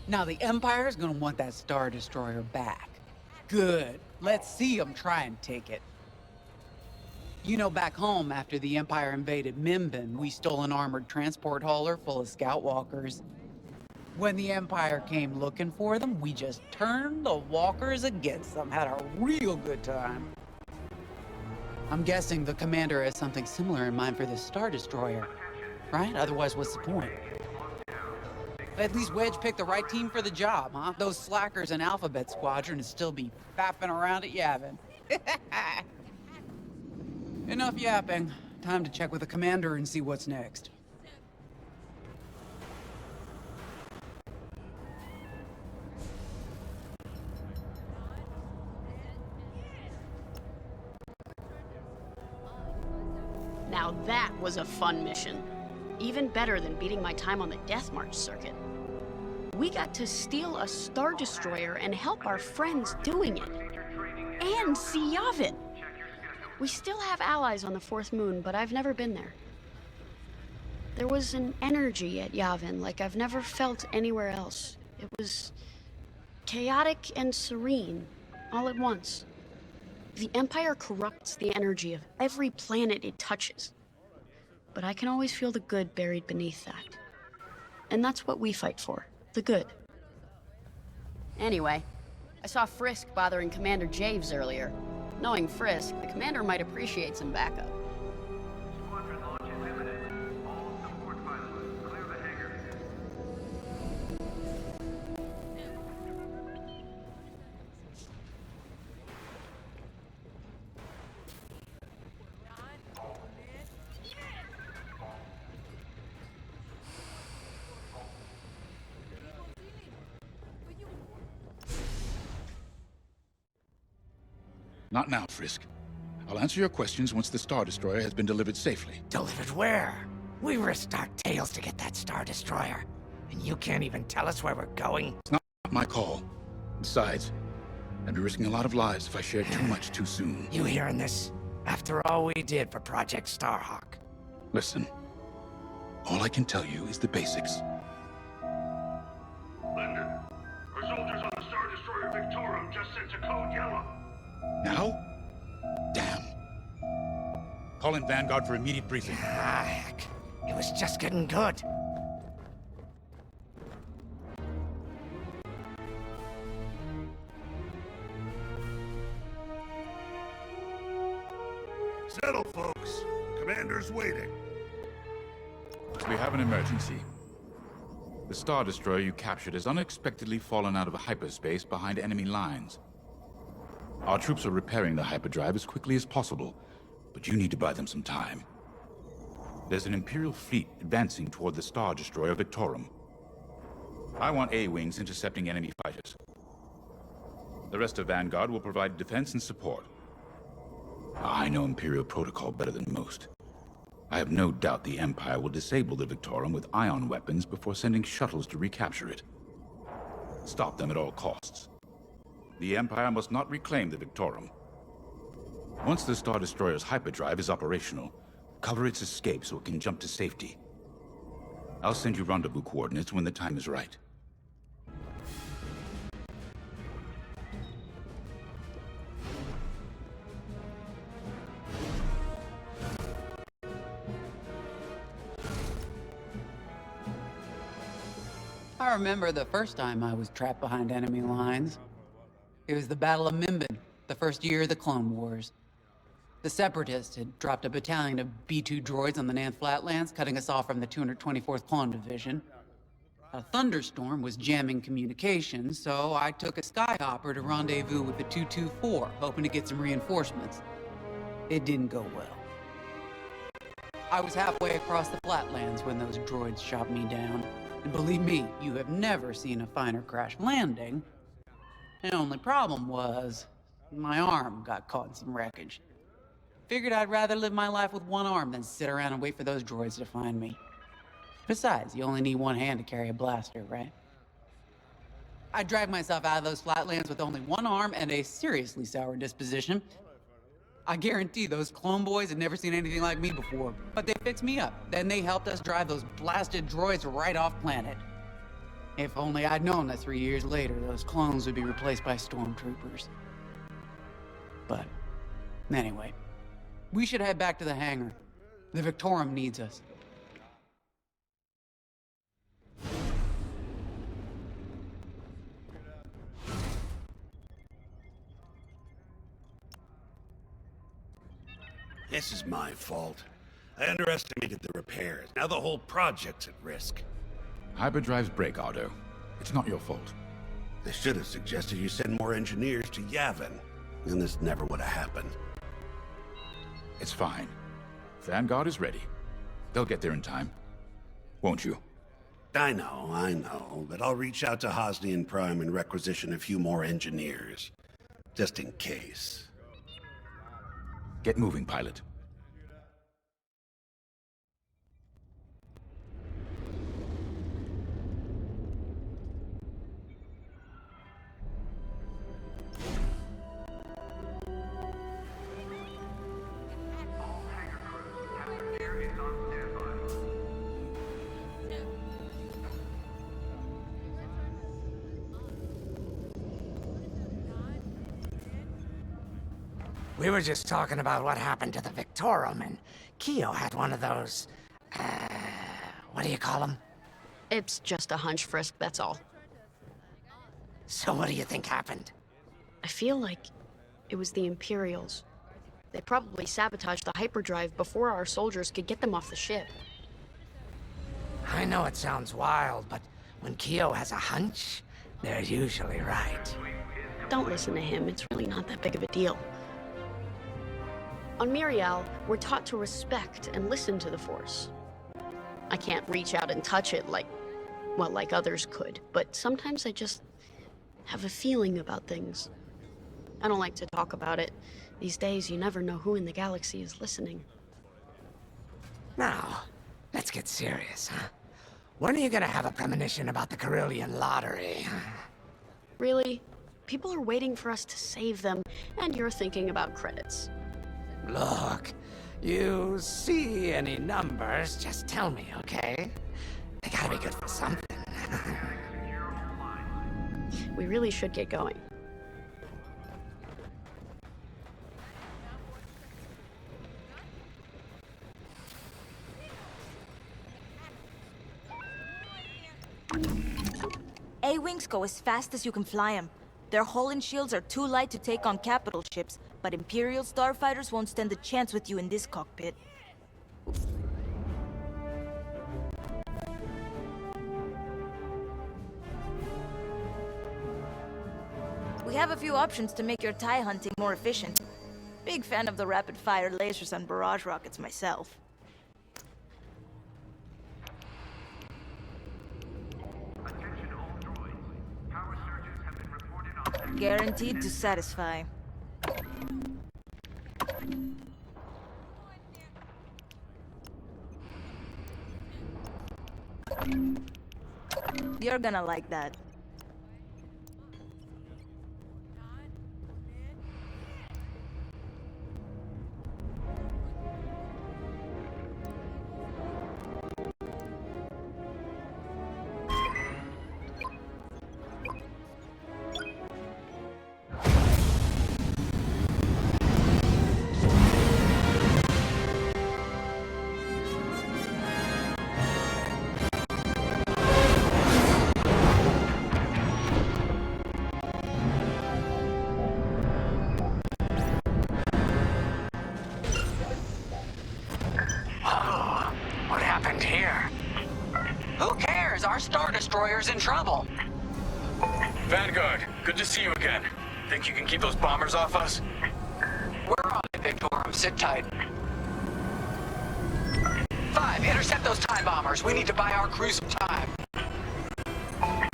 Now the Empire's gonna want that Star Destroyer back. Good. Let's see them try and take it. You know, back home, after the Empire invaded Mimbin, we stole an armored transport hauler full of scout walkers. When the Empire came looking for them, we just turned the walkers against them. Had a real good time. I'm guessing the commander has something similar in mind for this Star Destroyer, right? Otherwise, what's the point? At least Wedge picked the right team for the job, huh? Those slackers in Alphabet Squadron would still be fapping around at Yavin. Enough yapping. Time to check with the commander and see what's next. Now that was a fun mission. Even better than beating my time on the Death March circuit. We got to steal a Star Destroyer and help our friends doing it. And see Yavin. We still have allies on the Fourth Moon, but I've never been there. There was an energy at Yavin like I've never felt anywhere else. It was chaotic and serene, all at once. The Empire corrupts the energy of every planet it touches. But I can always feel the good buried beneath that. And that's what we fight for, the good. Anyway, I saw Frisk bothering Commander Javes earlier. Knowing Frisk, the commander might appreciate some backup. Squadron launch is imminent. All support pilots, clear the hangar. Not now, Frisk. I'll answer your questions once the Star Destroyer has been delivered safely. Delivered where? We risked our tails to get that Star Destroyer. And you can't even tell us where we're going? It's not my call. Besides, I'd be risking a lot of lives if I shared too much too soon. You hearing this? After all we did for Project Starhawk. Listen, all I can tell you is the basics. Linden, our soldiers on the Star Destroyer Victorum just sent to code yellow. Now? Damn. Call in Vanguard for immediate briefing. Ah, heck. It was just getting good. Settle, folks. Commander's waiting. We have an emergency. The Star Destroyer you captured has unexpectedly fallen out of hyperspace behind enemy lines. Our troops are repairing the hyperdrive as quickly as possible, but you need to buy them some time. There's an Imperial fleet advancing toward the Star Destroyer Victorum. I want A-Wings intercepting enemy fighters. The rest of Vanguard will provide defense and support. I know Imperial protocol better than most. I have no doubt the Empire will disable the Victorum with ion weapons before sending shuttles to recapture it. Stop them at all costs. The Empire must not reclaim the Victorum. Once the Star Destroyer's hyperdrive is operational, cover its escape so it can jump to safety. I'll send you rendezvous coordinates when the time is right. I remember the first time I was trapped behind enemy lines. It was the Battle of Mimbin, the first year of the Clone Wars. The Separatists had dropped a battalion of B-2 droids on the Nan Flatlands, cutting us off from the 224th Clone Division. A thunderstorm was jamming communications, so I took a skyhopper to rendezvous with the 224, hoping to get some reinforcements. It didn't go well. I was halfway across the Flatlands when those droids shot me down. And believe me, you have never seen a finer crash landing. The only problem was, my arm got caught in some wreckage. Figured I'd rather live my life with one arm than sit around and wait for those droids to find me. Besides, you only need one hand to carry a blaster, right? I dragged myself out of those flatlands with only one arm and a seriously sour disposition. I guarantee those clone boys had never seen anything like me before, but they fixed me up. Then they helped us drive those blasted droids right off planet. If only I'd known that 3 years later, those clones would be replaced by stormtroopers. But, anyway, we should head back to the hangar. The Victorum needs us. This is my fault. I underestimated the repairs. Now the whole project's at risk. Hyperdrives break, Otto. It's not your fault. They should have suggested you send more engineers to Yavin. And this never would have happened. It's fine. Vanguard is ready. They'll get there in time. Won't you? I know. But I'll reach out to Hosnian Prime and requisition a few more engineers. Just in case. Get moving, pilot. All hangar crews, Captain Gear is on standby. We were just talking about what happened to the Victorum, and Keo had one of those, what do you call them? It's just a hunch, Frisk, that's all. So what do you think happened? I feel like it was the Imperials. They probably sabotaged the hyperdrive before our soldiers could get them off the ship. I know it sounds wild, but when Keo has a hunch, they're usually right. Don't listen to him, it's really not that big of a deal. On Miriel, we're taught to respect and listen to the Force. I can't reach out and touch it like others could, but sometimes I just have a feeling about things. I don't like to talk about it. These days, you never know who in the galaxy is listening. Now, let's get serious, huh? When are you gonna have a premonition about the Carillion lottery? Really? People are waiting for us to save them, and you're thinking about credits. Look, you see any numbers, just tell me, okay? They gotta be good for something. We really should get going. A-Wings go as fast as you can fly them. Their hull and shields are too light to take on capital ships, but Imperial starfighters won't stand a chance with you in this cockpit. We have a few options to make your TIE hunting more efficient. Big fan of the rapid-fire lasers and barrage rockets myself. Attention all droids. Power surges have been reported on. Guaranteed to satisfy. You're gonna like that. What happened here? Who cares? Our Star Destroyer's in trouble. Vanguard, good to see you again. Think you can keep those bombers off us? We're on it, Victorum. Sit tight. 5, intercept those TIE bombers. We need to buy our crew some time.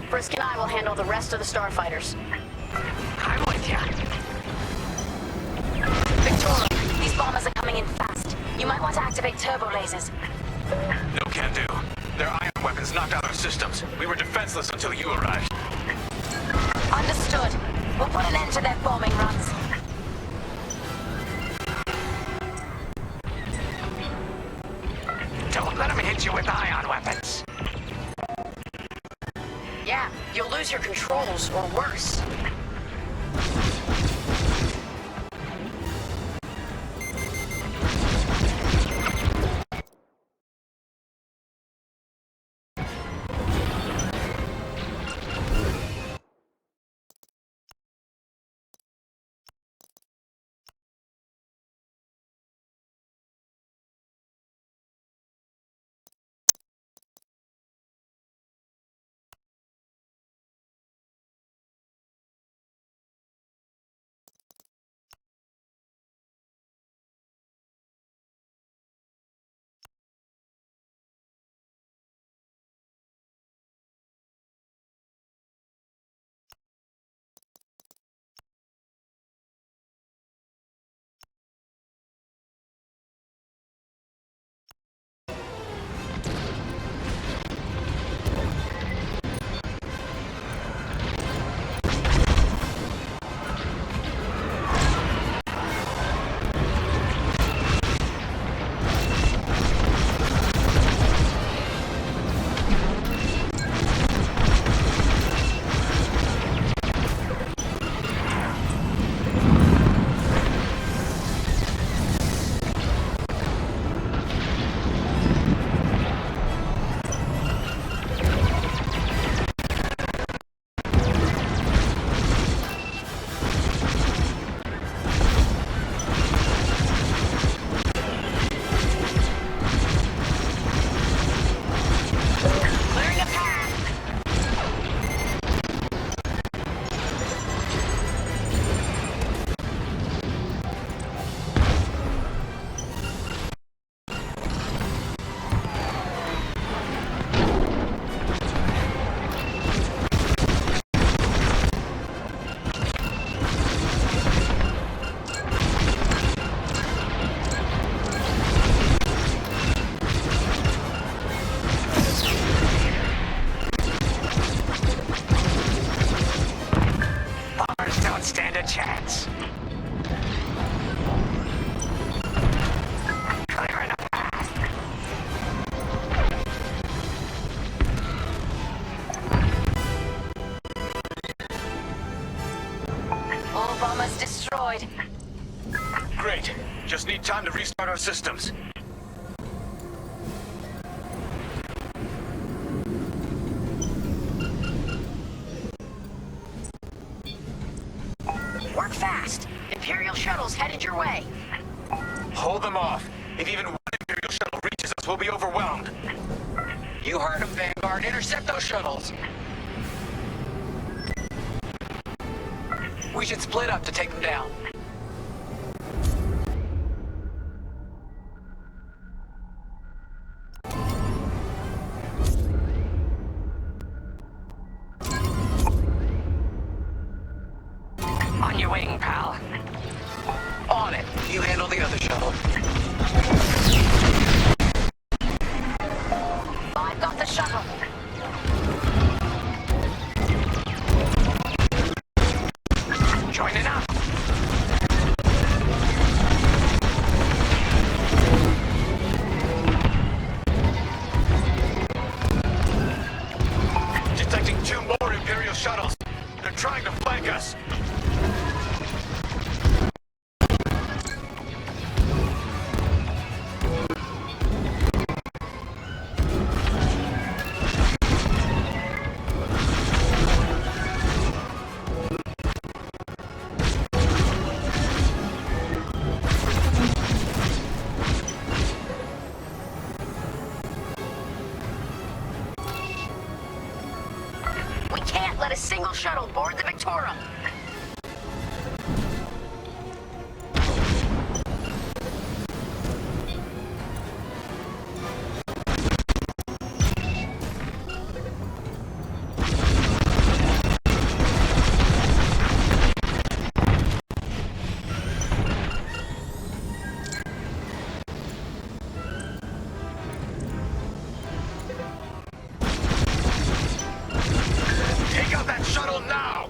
Frisk and I will handle the rest of the starfighters. I'm with you. Victoria, these bombers are coming in fast. You might want to activate turbo lasers. No can do. Their ion weapons knocked out our systems. We were defenseless until you arrived. Understood. We'll put an end to their bombing runs. Don't let them hit you with ion weapons. Yeah, lose your controls, or worse. Stand a chance. Clearing a path. All bombers destroyed. Great. Just need time to restart our systems. Work fast. Imperial shuttle's headed your way. Hold them off. If even one Imperial shuttle reaches us, we'll be overwhelmed. You heard him, Vanguard. Intercept those shuttles. We should split up to take them down. On your wing, pal. On it. You handle the other shuttle. I've got the shuttle. Joining up. Detecting 2 more Imperial shuttles. They're trying to flank us. We can't let a single shuttle board the Victorum. Take out that shuttle now!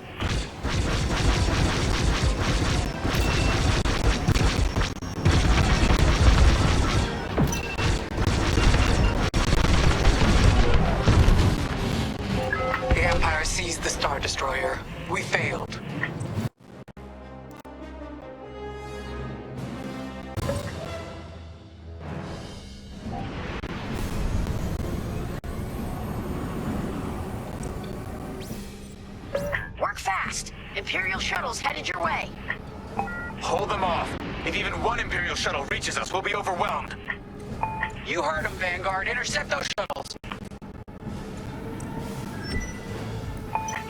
Imperial shuttles headed your way. Hold them off. If even one Imperial shuttle reaches us, we'll be overwhelmed. You heard him, Vanguard. Intercept those shuttles.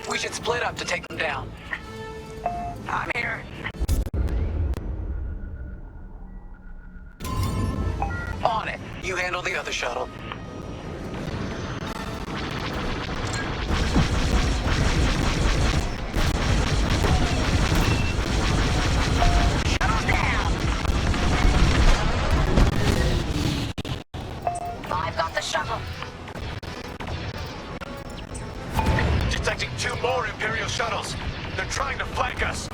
We should split up to take them down. I'm here. On it. You handle the other shuttle. Shuttle's down. 5 got the shuttle. Detecting 2 more Imperial shuttles. They're trying to flank us.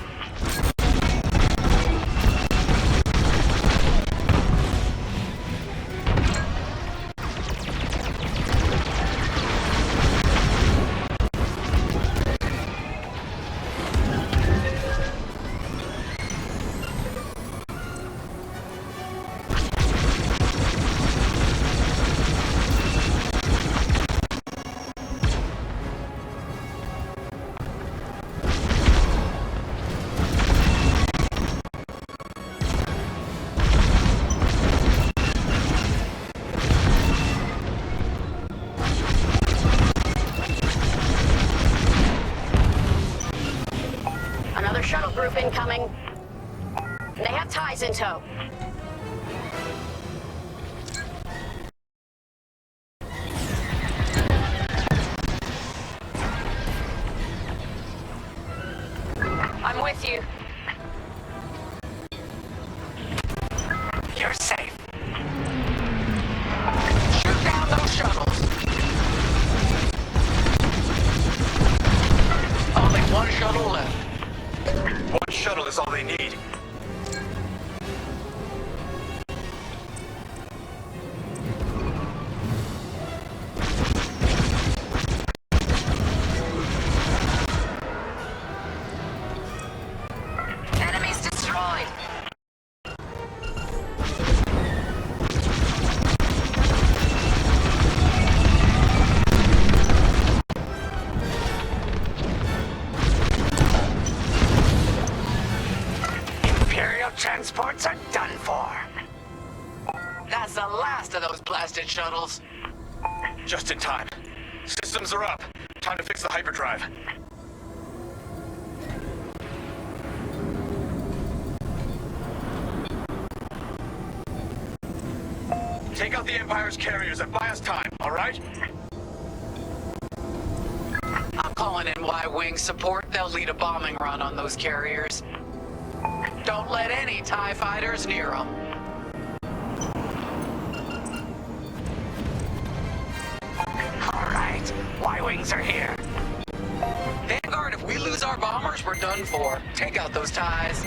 Another shuttle group incoming. They have ties in tow. I'm with you. You're safe. Shoot down those shuttles. Only one shuttle left. One shuttle is all they need. Enemies destroyed. Imperial transports are done for. That's the last of those blasted shuttles. Just in time. Systems are up. Time to fix the hyperdrive. Take out the Empire's carriers and buy us time, all right? I'm calling in Y-Wing support. They'll lead a bombing run on those carriers. Don't let any TIE fighters near them. All right, Y-Wings are here. Vanguard, if we lose our bombers, we're done for. Take out those TIEs.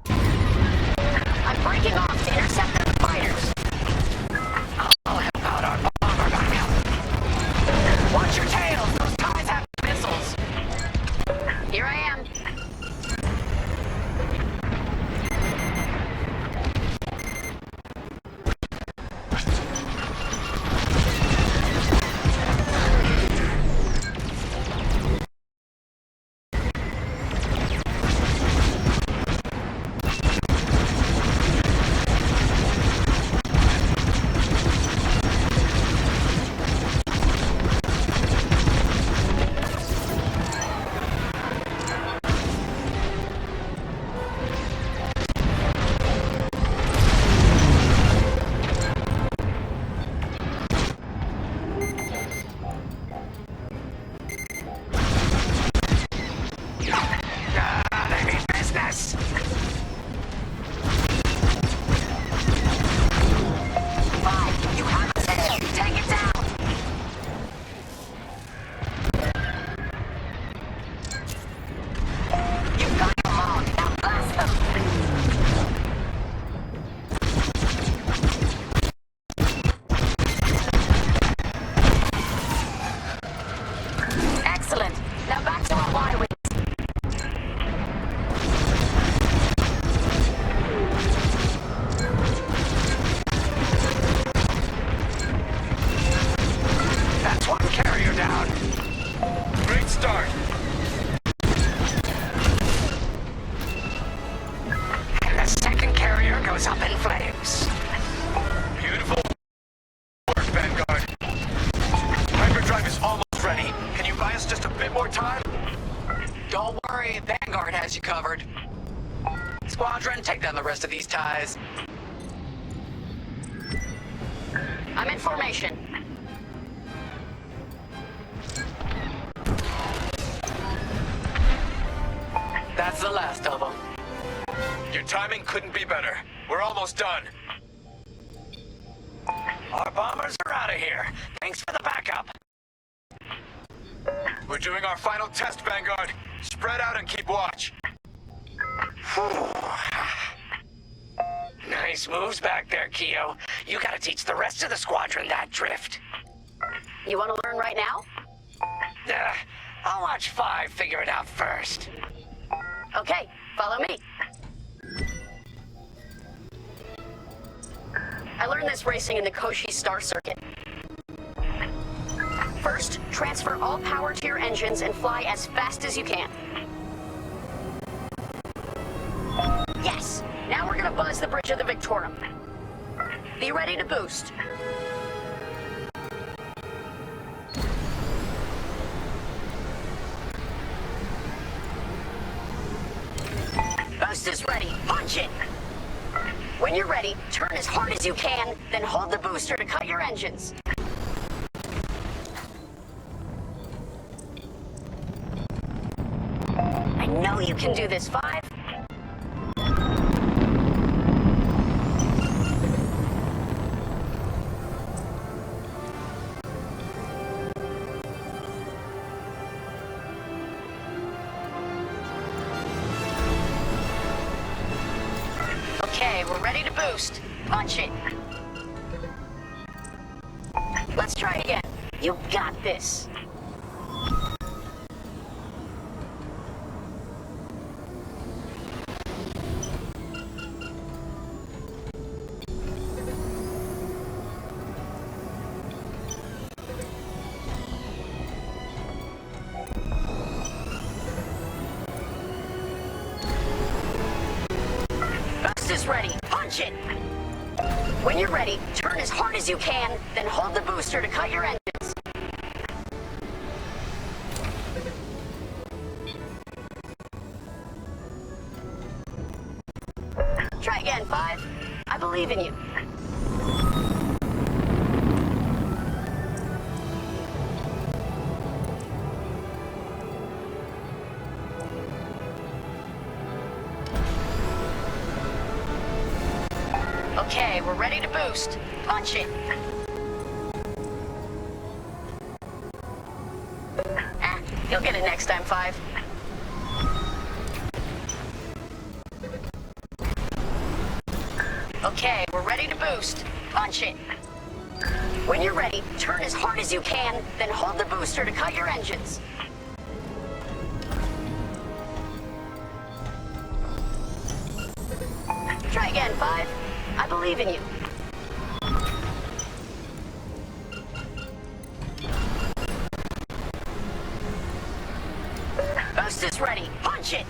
I'm breaking off to intercept their fighters. I'll help out our bomber backup. Watch your tails. Those ties have missiles. Here I am. is up in flames. Beautiful work, Vanguard. Hyperdrive is almost ready. Can you buy us just a bit more time? Don't worry, Vanguard has you covered. Squadron, take down the rest of these ties. I'm in formation. That's the last of them. Your timing couldn't be better. We're almost done. Our bombers are out of here. Thanks for the backup. We're doing our final test, Vanguard. Spread out and keep watch. Nice moves back there, Keo. You gotta teach the rest of the squadron that drift. You want to learn right now? I'll watch 5 figure it out first. Okay, follow me. I learned this racing in the Koshi Star Circuit. First, transfer all power to your engines and fly as fast as you can. Yes! Now we're gonna buzz the bridge of the Victorum. Be ready to boost. Boost is ready. Punch it! When you're ready, turn as hard as you can, then hold the booster to cut your engines. I know you can do this, 5. Okay, we're ready to boost. Punch it. Let's try it again. You got this. Boost is ready. Punch it. When you're ready, turn as hard as you can, then hold the booster to cut your engines. Try again, 5. I believe in you. Okay, we're ready to boost. Punch it. You'll get it next time, 5. Okay, we're ready to boost. Punch it. When you're ready, turn as hard as you can, then hold the booster to cut your engines. Try again, 5. I believe in you. Boost is ready. Punch it.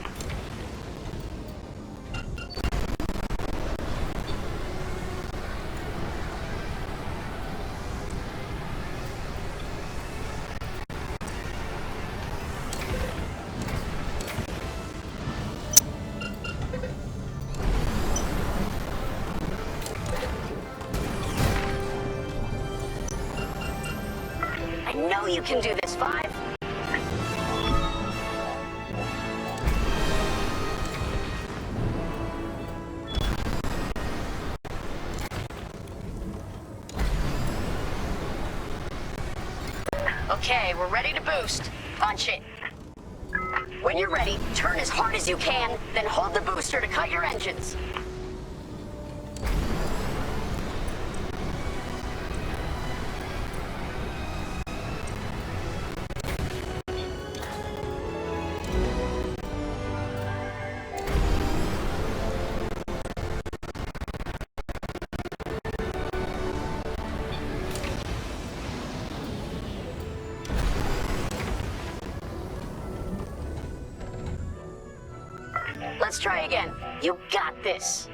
I know you can do this, 5. Okay, we're ready to boost. Punch it. When you're ready, turn as hard as you can, then hold the booster to cut your engines. Let's try again. You got this.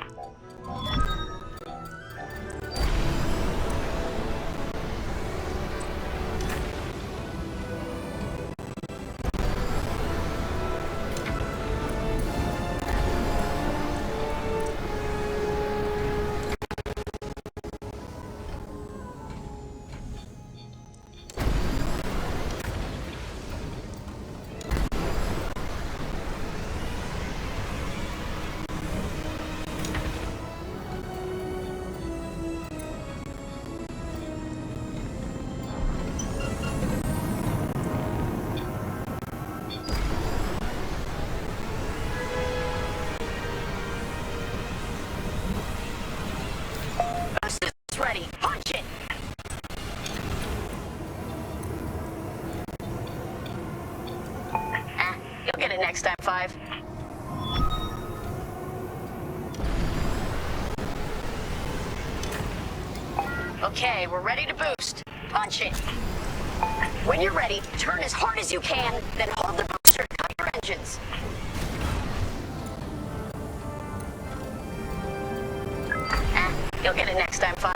next time, 5. Okay, we're ready to boost. Punch it! When you're ready, turn as hard as you can, then hold the booster to cut your engines. You'll get it next time, 5.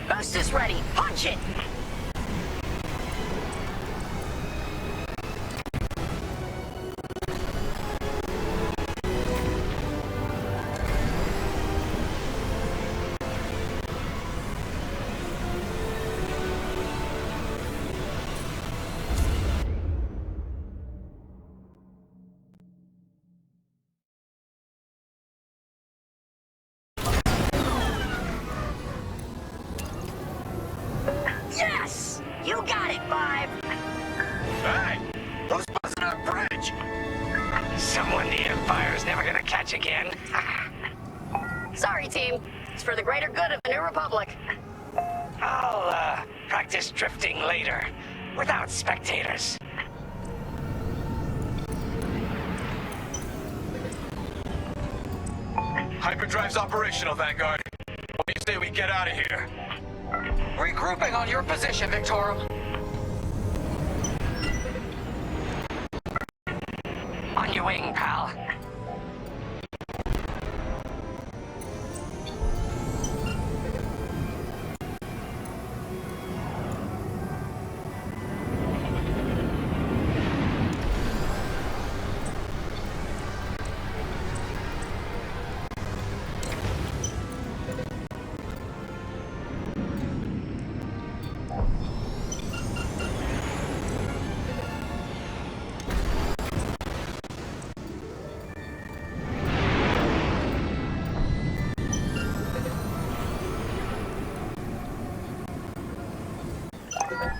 Boost is ready. Punch it! Yes! You got it, 5! Hey! Who's buzzing our bridge? Someone the Empire's never gonna catch again. Sorry, team. It's for the greater good of the New Republic. I'll, practice drifting later, without spectators. Hyperdrive's operational, Vanguard. What do you say we get out of here? Regrouping on your position, Victorum. On your wing, pal.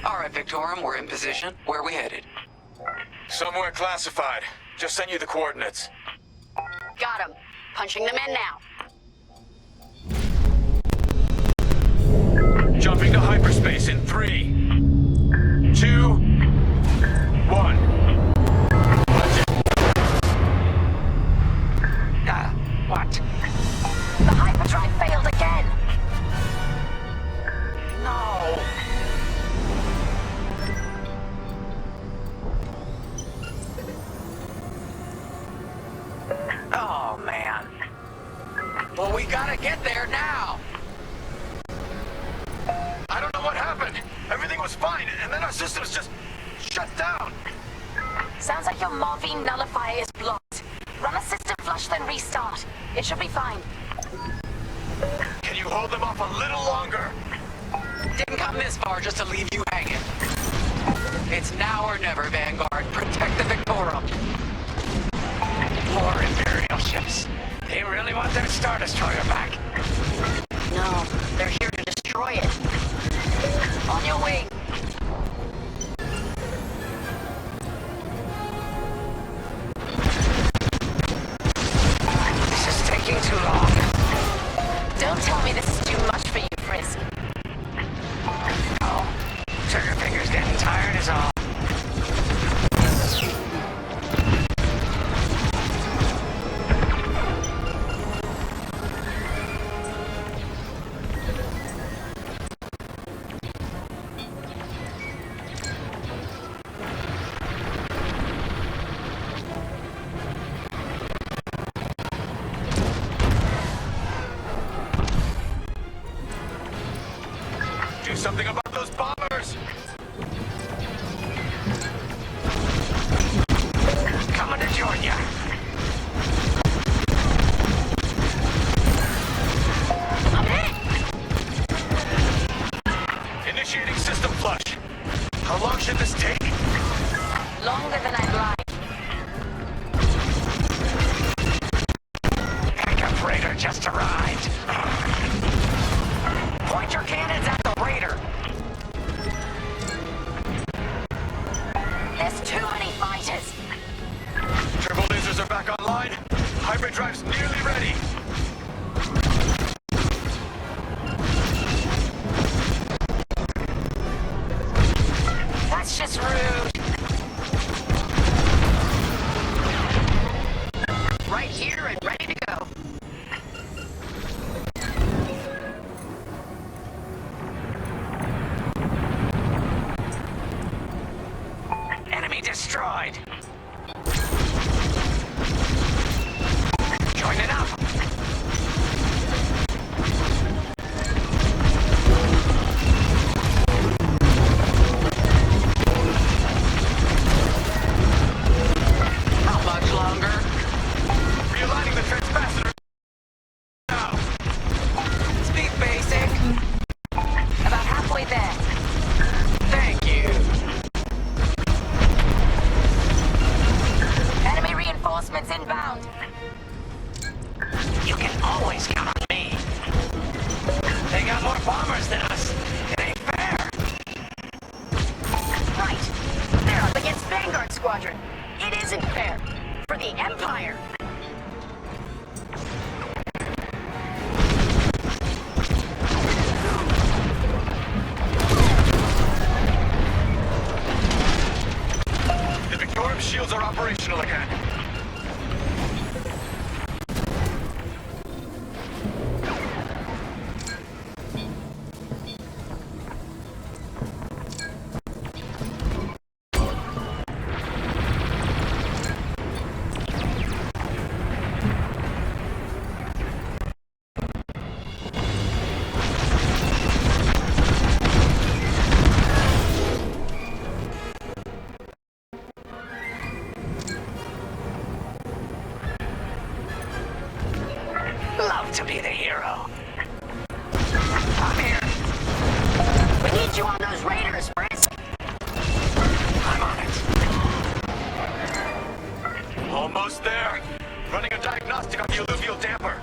Alright, Victorum, we're in position. Where are we headed? Somewhere classified. Just send you the coordinates. Got him. Punching them in now. Jumping to hyperspace in 3, 2, 1. What? The hyperdrive failed again. No. Oh, man. Well, we gotta get there now! I don't know what happened. Everything was fine, and then our systems just shut down. Sounds like your morphine nullifier is blocked. Run a system flush, then restart. It should be fine. Can you hold them off a little longer? Didn't come this far just to leave you hanging. It's now or never, Vanguard. Protect the Victorum. Poor Imperial ships. They really want their Star Destroyer back. No, they're here to destroy it. On your wing. This is taking too long. Don't tell me this is too much for you, Frisk. Oh, trigger finger's getting tired is all. Do something about those bombers! Coming to join ya! I'm hit! Initiating system flush. How long should this take? Longer than I'd like. Backup freighter just arrived. Point your cannons at the raider. There's too many fighters. Turbo lasers are back online. Hyperdrive's nearly ready. That's just rude. Right here and ready to go. Enemy destroyed. Joining up. Not much longer. Realigning the transpacitor now. Speed basic. About halfway there. Thank you. Enemy reinforcements inbound. You can always count on me. They got more bombers than us. It ain't fair. Right. They're up against Vanguard Squadron. It isn't fair. For the Empire. The Victorium shields are operational again. Love to be the hero. I'm here. We need you on those raiders, Brisk. I'm on it. Almost there. Running a diagnostic on the alluvial damper.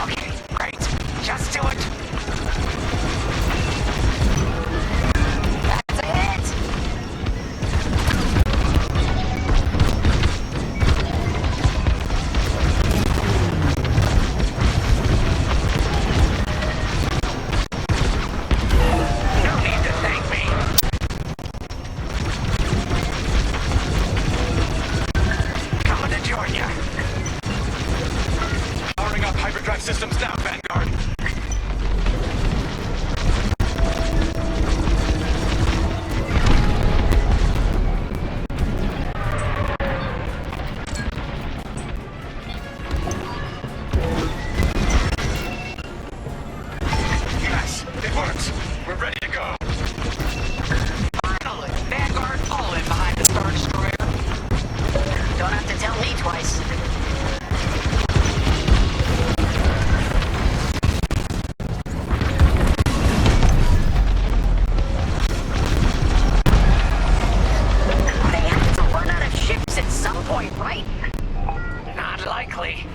Okay, great. Just do it. That's a hit. No need to thank me. Coming to join ya. Powering up hyperdrive systems now, Vanguard. Yes, it works. We're ready to go. Finally, Vanguard all in behind the Star Destroyer. Don't have to tell me twice. They have to run out of ships at some point, right? Not likely.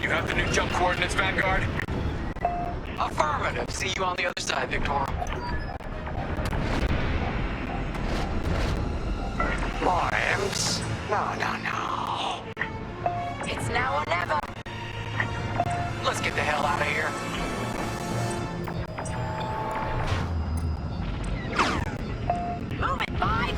You have the new jump coordinates, Vanguard? Affirmative. See you on the other side, Victor. More imps? No. It's now or never. Let's get the hell out of here. Move it, Five!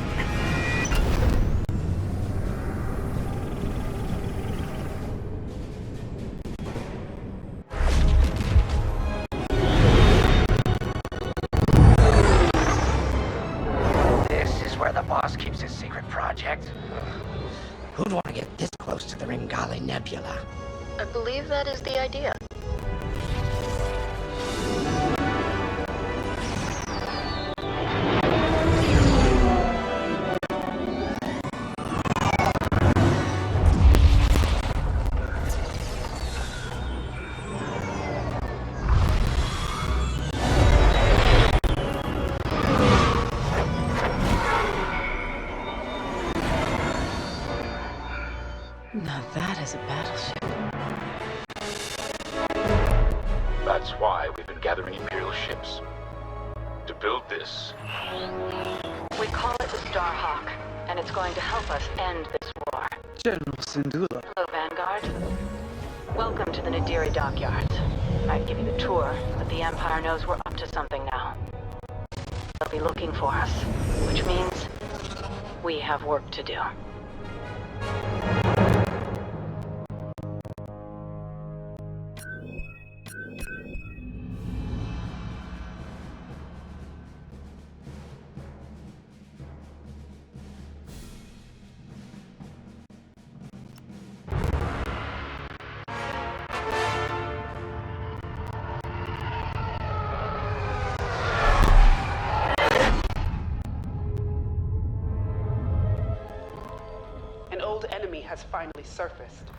This is where the boss keeps his secret project. Who'd want to get this close to the Ringali Nebula? I believe that is the idea. Now that is a battleship. That's why we've been gathering Imperial ships. To build this. We call it the Starhawk, and it's going to help us end this war. General Syndulla. Hello, Vanguard. Welcome to the Nadiri dockyards. I'd give you the tour, but the Empire knows we're up to something now. They'll be looking for us, which means we have work to do. An old enemy has finally surfaced.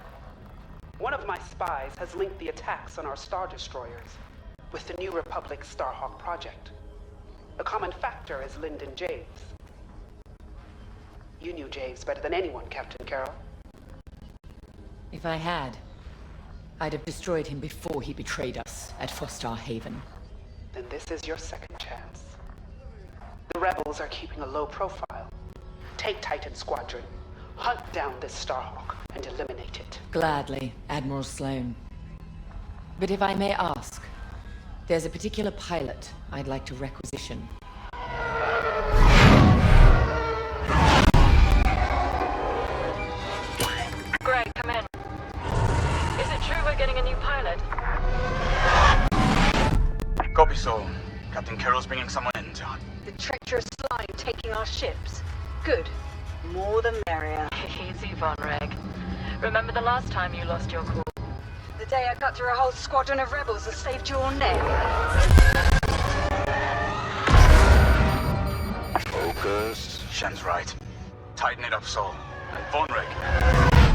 One of my spies has linked the attacks on our Star Destroyers with the New Republic Starhawk project. The common factor is Lyndon Javes. You knew Javes better than anyone, Captain Carroll. If I had, I'd have destroyed him before he betrayed us at Fostar Haven. Then this is your second chance. The rebels are keeping a low profile. Take Titan Squadron, hunt down this Starhawk, and eliminate it. Gladly, Admiral Sloane. But if I may ask, there's a particular pilot I'd like to requisition. Greg, come in. Is it true we're getting a new pilot? Copy, Sol. Captain Carroll's bringing someone in, John. The treacherous slime taking our ships. Good. More the merrier. Easy, Von Reg. Remember the last time you lost your cool? The day I cut through a whole squadron of rebels and saved your neck. Focus. Shen's right. Tighten it up, Sol. And Von Reg.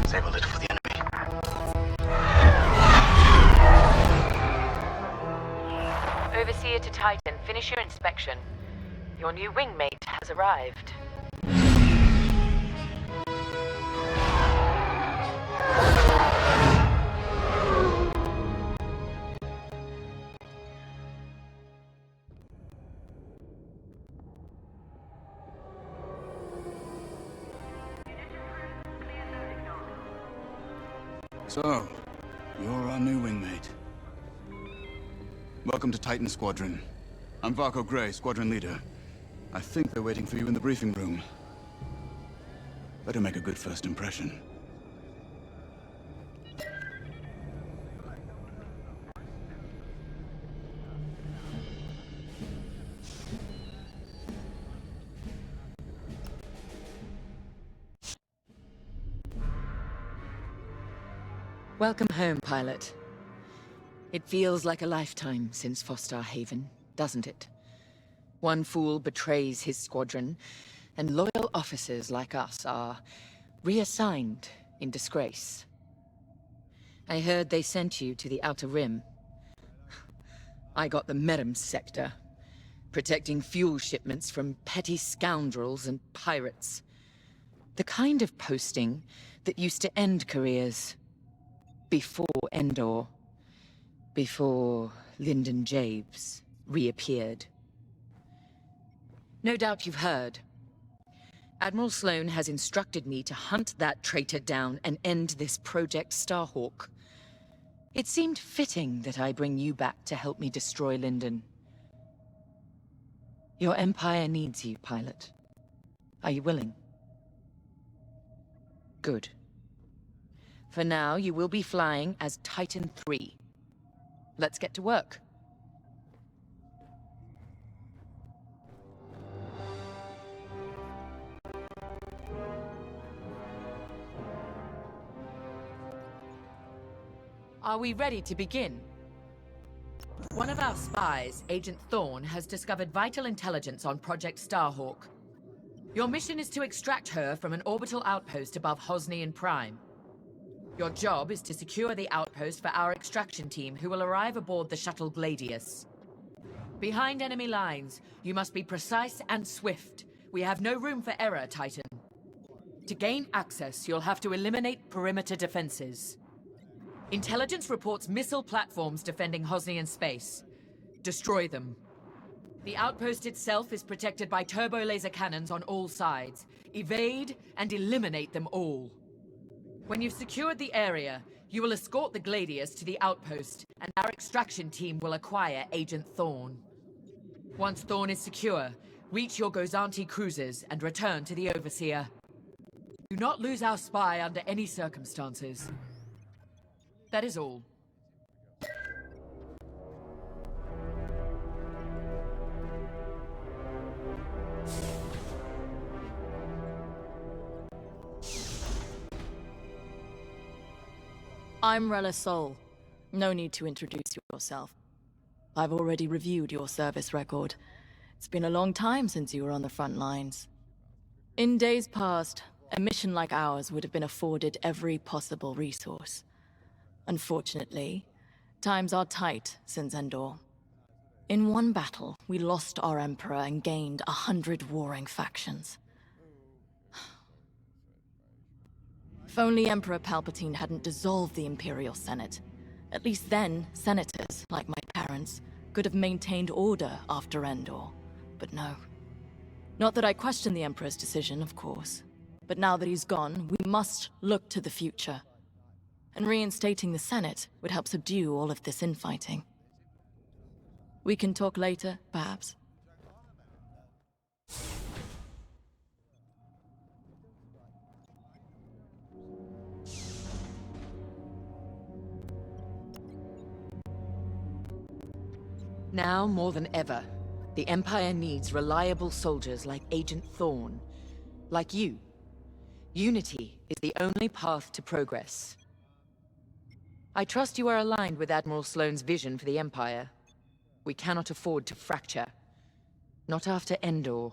Save a little for the enemy. Overseer to Titan, finish your inspection. Your new wingmate has arrived. So, you're our new wingmate. Welcome to Titan Squadron. I'm Varco Gray, Squadron Leader. I think they're waiting for you in the briefing room. Better make a good first impression. Welcome home, pilot. It feels like a lifetime since Fostar Haven, doesn't it? One fool betrays his squadron, and loyal officers like us are reassigned in disgrace. I heard they sent you to the Outer Rim. I got the Medem sector, protecting fuel shipments from petty scoundrels and pirates. The kind of posting that used to end careers. Before Endor. Before Lyndon Javes reappeared. No doubt you've heard. Admiral Sloane has instructed me to hunt that traitor down and end this Project Starhawk. It seemed fitting that I bring you back to help me destroy Lyndon. Your Empire needs you, pilot. Are you willing? Good. For now, you will be flying as Titan 3. Let's get to work. Are we ready to begin? One of our spies, Agent Thorne, has discovered vital intelligence on Project Starhawk. Your mission is to extract her from an orbital outpost above Hosnian Prime. Your job is to secure the outpost for our extraction team, who will arrive aboard the shuttle Gladius. Behind enemy lines, you must be precise and swift. We have no room for error, Titan. To gain access, you'll have to eliminate perimeter defenses. Intelligence reports missile platforms defending Hosnian space. Destroy them. The outpost itself is protected by turbo laser cannons on all sides. Evade and eliminate them all. When you've secured the area, you will escort the Gladius to the outpost, and our extraction team will acquire Agent Thorn. Once Thorn is secure, reach your Gozanti cruisers and return to the Overseer. Do not lose our spy under any circumstances. That is all. I'm Rella Sol. No need to introduce yourself. I've already reviewed your service record. It's been a long time since you were on the front lines. In days past, a mission like ours would have been afforded every possible resource. Unfortunately, times are tight since Endor. In one battle, we lost our Emperor and gained 100 warring factions. If only Emperor Palpatine hadn't dissolved the Imperial Senate. At least then, senators, like my parents, could have maintained order after Endor. But no. Not that I question the Emperor's decision, of course. But now that he's gone, we must look to the future. And reinstating the Senate would help subdue all of this infighting. We can talk later, perhaps. Now more than ever, the Empire needs reliable soldiers like Agent Thorn. Like you. Unity is the only path to progress. I trust you are aligned with Admiral Sloane's vision for the Empire. We cannot afford to fracture. Not after Endor.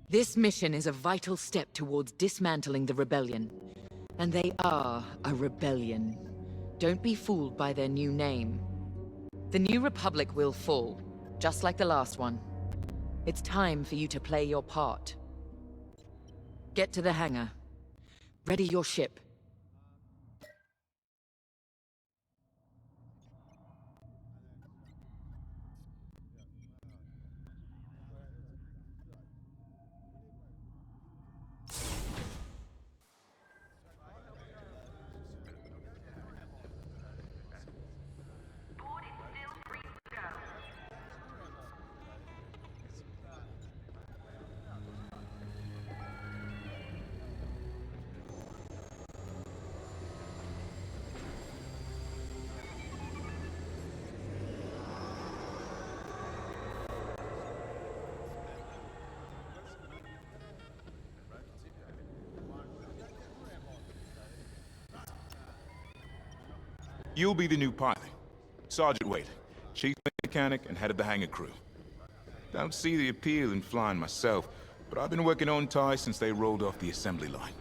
This mission is a vital step towards dismantling the rebellion. And they are a rebellion. Don't be fooled by their new name. The New Republic will fall, just like the last one. It's time for you to play your part. Get to the hangar. Ready your ship. You'll be the new pilot. Sergeant Wade, chief mechanic and head of the hangar crew. Don't see the appeal in flying myself, but I've been working on TIE since they rolled off the assembly line.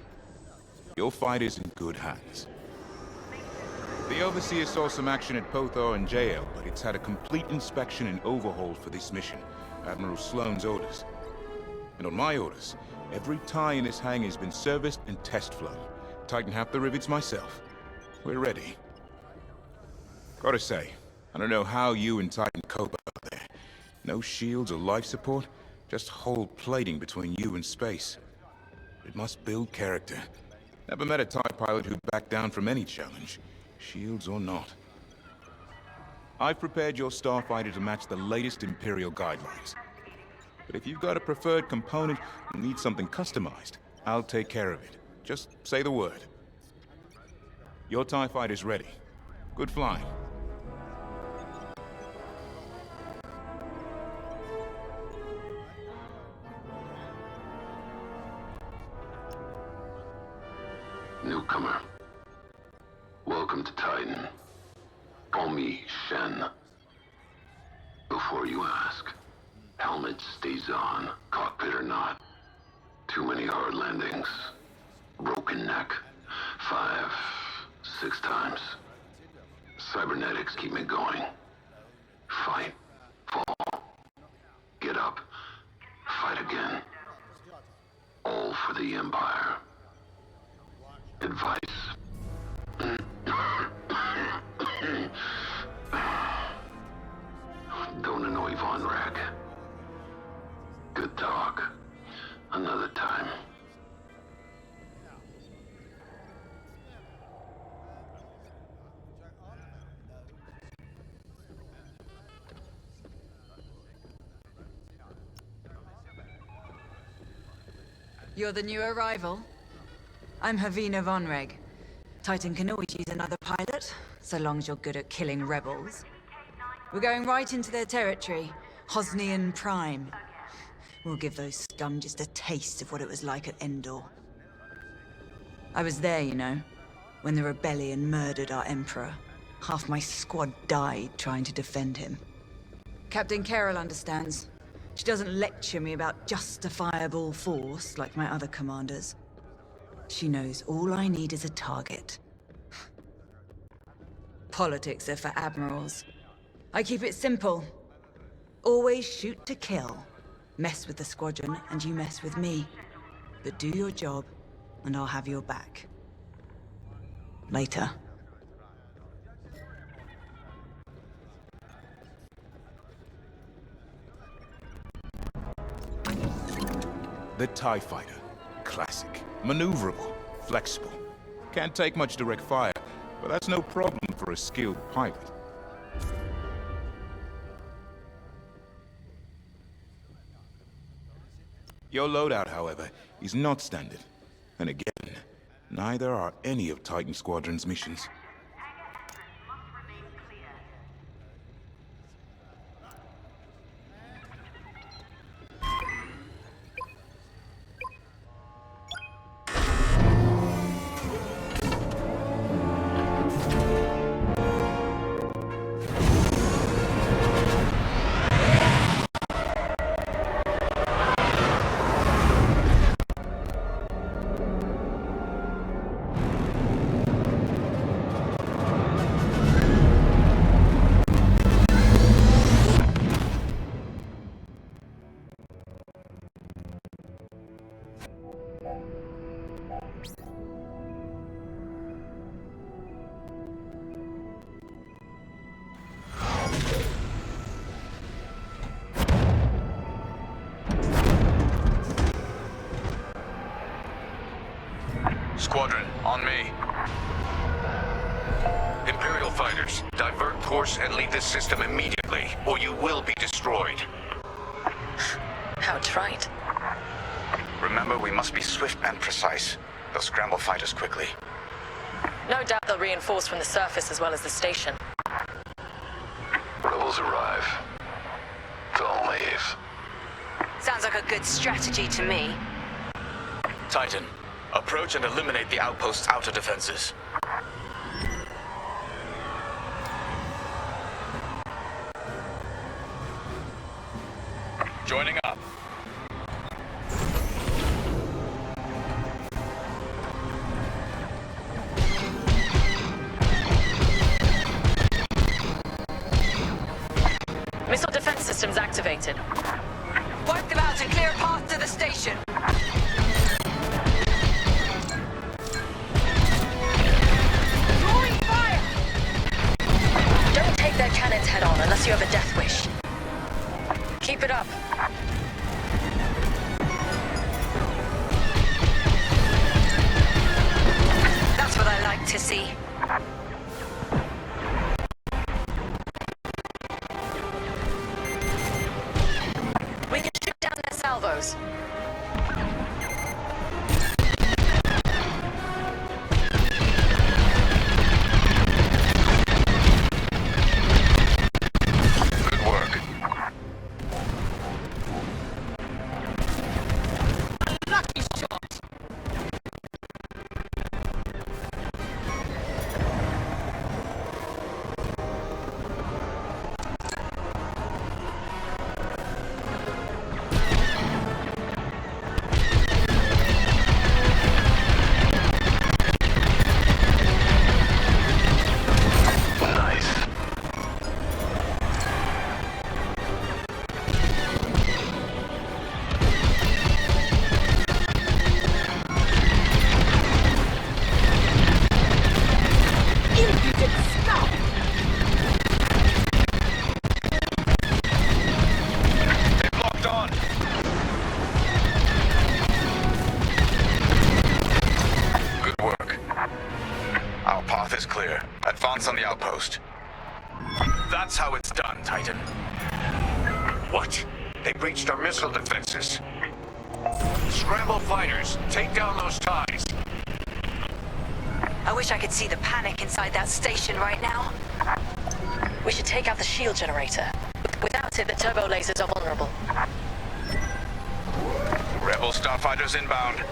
Your fight is in good hands. The Overseer saw some action at Pothar and JL, but it's had a complete inspection and overhaul for this mission, Admiral Sloane's orders. And on my orders, every TIE in this hangar has been serviced and test flown. Tighten half the rivets myself. We're ready. Gotta say, I don't know how you and Titan cope out there. No shields or life support, just whole plating between you and space. It must build character. Never met a TIE pilot who'd back down from any challenge, shields or not. I've prepared your starfighter to match the latest Imperial guidelines. But if you've got a preferred component and need something customized, I'll take care of it. Just say the word. Your TIE fighter's ready. Good flying. Newcomer. Welcome to Titan. Call me Shen. Before you ask, helmet stays on, cockpit or not. Too many hard landings. Broken neck. 5, 6 times. Cybernetics keep me going. Fight. Fall. Get up. Fight again. All for the Empire. Advice. Don't annoy Von Rack. Good talk. Another time. You're the new arrival? I'm Havina Vonreg. Titan can always use another pilot, so long as you're good at killing rebels. We're going right into their territory, Hosnian Prime. We'll give those scum just a taste of what it was like at Endor. I was there, you know, when the rebellion murdered our Emperor. Half my squad died trying to defend him. Captain Carroll understands. She doesn't lecture me about justifiable force like my other commanders. She knows all I need is a target. Politics are for admirals. I keep it simple. Always shoot to kill. Mess with the squadron and you mess with me. But do your job and I'll have your back. Later. The TIE Fighter. Classic. Maneuverable. Flexible. Can't take much direct fire, but that's no problem for a skilled pilot. Your loadout, however, is not standard. And again, neither are any of Titan Squadron's missions. Squadron, on me. Imperial fighters, divert course and leave this system immediately, or you will be destroyed. How trite. Remember, we must be swift and precise. They'll scramble fighters quickly. No doubt they'll reinforce from the surface as well as the station. Rebels arrive. Don't leave. Sounds like a good strategy to me. Titan, approach and eliminate the outpost's outer defenses. Joining up. Missile defense systems activated. Wipe them out and clear a path to the station. Drawing fire! Don't take their cannons head on unless you have a death wish. Keep it up. That's what I like to see. We can shoot down their salvos. Good work. Lucky shot! outpost. That's how it's done, Titan. What? They breached our missile defenses. Scramble fighters, take down those ties. I wish I could see the panic inside that station right now. We should take out the shield generator. Without it, the turbo lasers are vulnerable. Rebel starfighters inbound.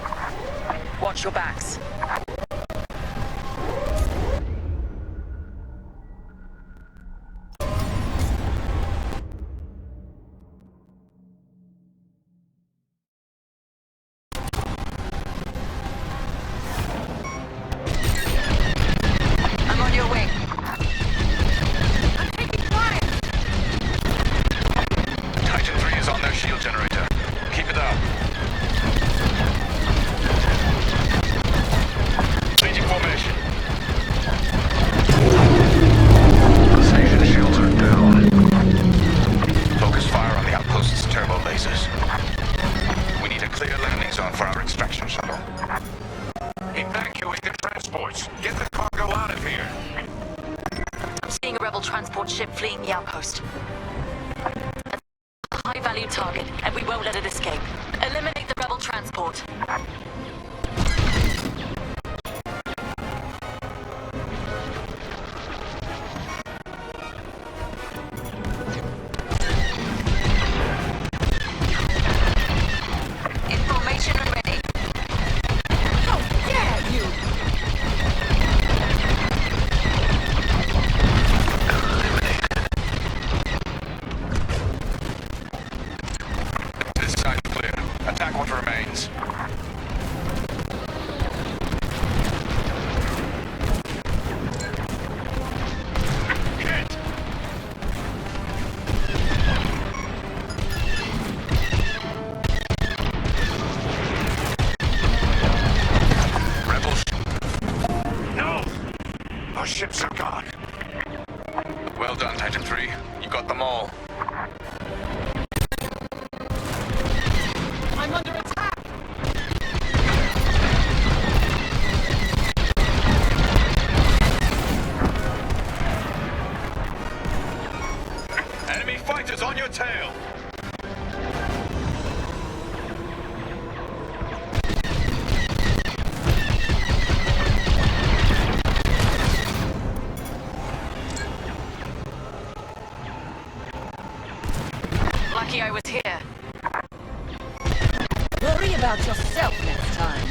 Watch your backs. I'm on your wing. I'm taking fire! Titan 3 is on their shield generator. Keep it up. Changing formation. Station shields are down. Focus fire on the outpost's turbo lasers. We need a clear landing zone for our extraction shuttle. Evacuate the transports. Get the cargo out of here. I'm seeing a rebel transport ship fleeing the outpost. A high-value target, and we won't let it escape. Eliminate the rebel transport. Information and ready. How dare you! This side clear. Attack what remains. Hit! Rebels. No! Our ships are gone. Well done, Titan 3. You got them all. I'm under attack! Enemy fighters on your tail. Lucky I was here. Worry about yourself next time.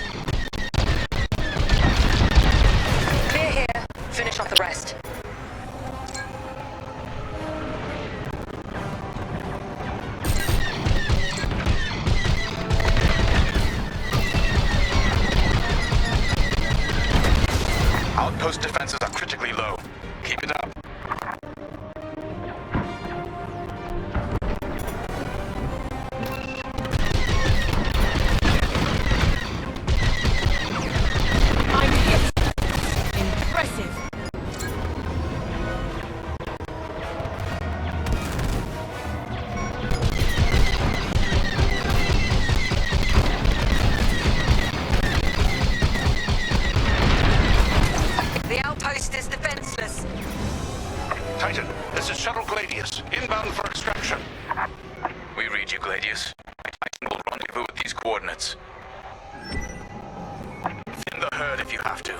Clear here. Finish off the rest. Outpost defenses are critically low. Keep it up. I'm hit! Impressive! The outpost is defenseless. Titan, this is Shuttle Gladius, inbound for extraction. We read you, Gladius. Titan will rendezvous with these coordinates. Thin the herd if you have to.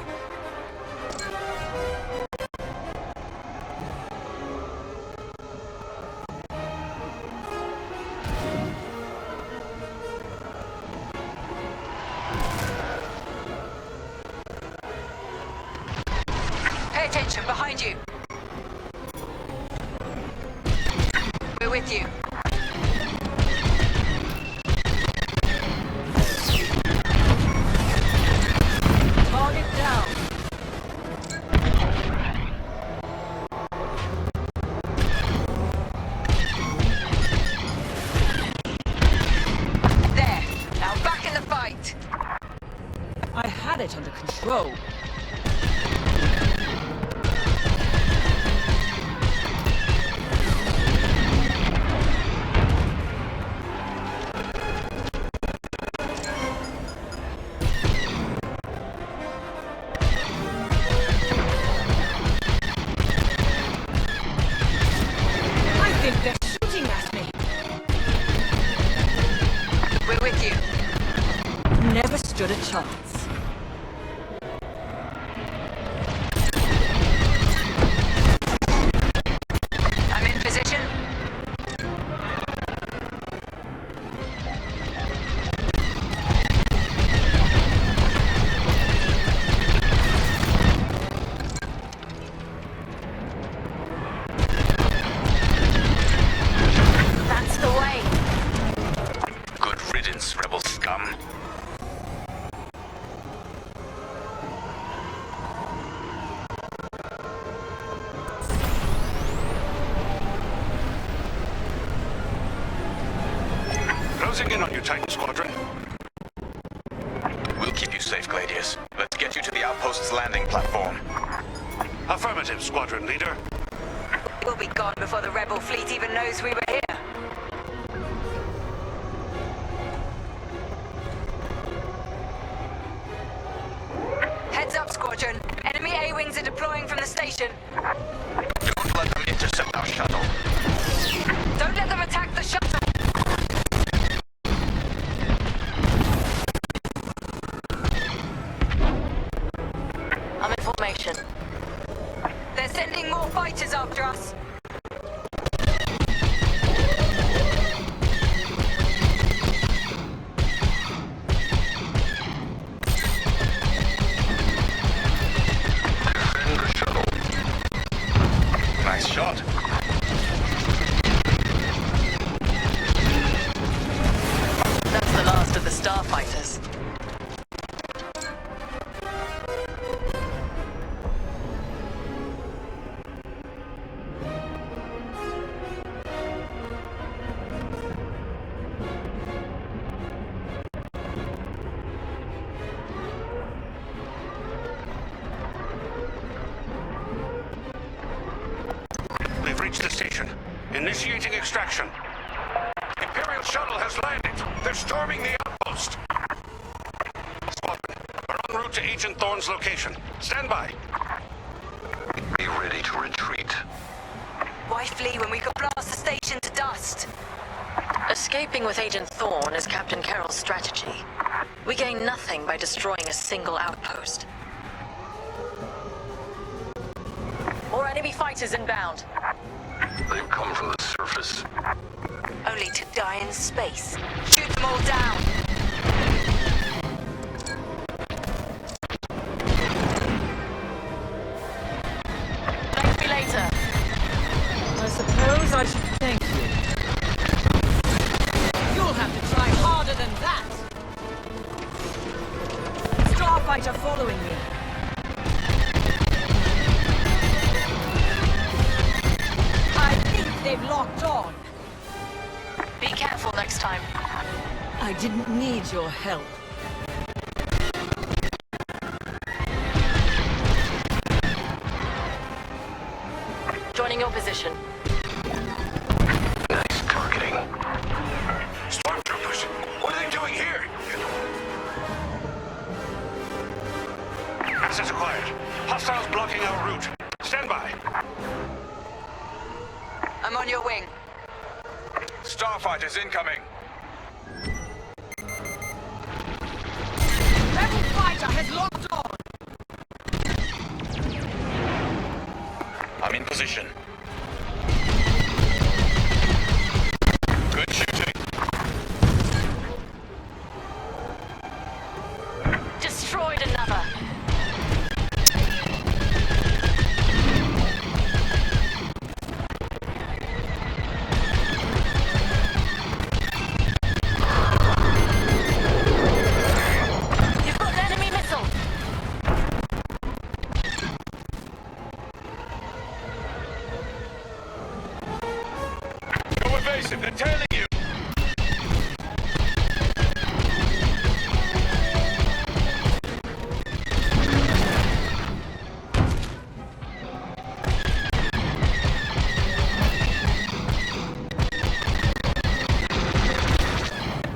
Pay attention, behind you. We're with you. Target down! There. Now back in the fight. I had it under control. stood a chance. I'm in position. That's the way. Good riddance, rebel scum. Closing in on you, Titan Squadron. We'll keep you safe, Gladius. Let's get you to the outpost's landing platform. Affirmative, Squadron Leader. We'll be gone before the rebel fleet even knows we were here. Heads up, Squadron. Enemy A-wings are deploying from the station. Don't let them intercept our shuttle. Don't let them attack the shuttle. I'm in formation. They're sending more fighters after us. Defend the shuttle. Nice shot. That's the last of the starfighters. We've reached the station. Initiating extraction. Imperial shuttle has landed. They're storming the outpost. Squadron, we're en route to Agent Thorne's location. Stand by. Be ready to retreat. Why flee when we could blast the station to dust? Escaping with Agent Thorne is Captain Carroll's strategy. We gain nothing by destroying a single outpost. More enemy fighters inbound. They've come from the surface. Only to die in space. Shoot them all down. Thank me later. I suppose I should thank you. You'll have to try harder than that! Starfighter following me. I think they've locked on. Be careful next time. I didn't need your help. Joining your position. Nice targeting. Stormtroopers, what are they doing here? Access acquired. Hostiles blocking our route. Stand by. I'm on your wing. Starfighters incoming. Rebel fighter has locked on! I'm in position. Good shooting. Destroyed another. You've got an enemy missile. Go evasive. They're tailing you.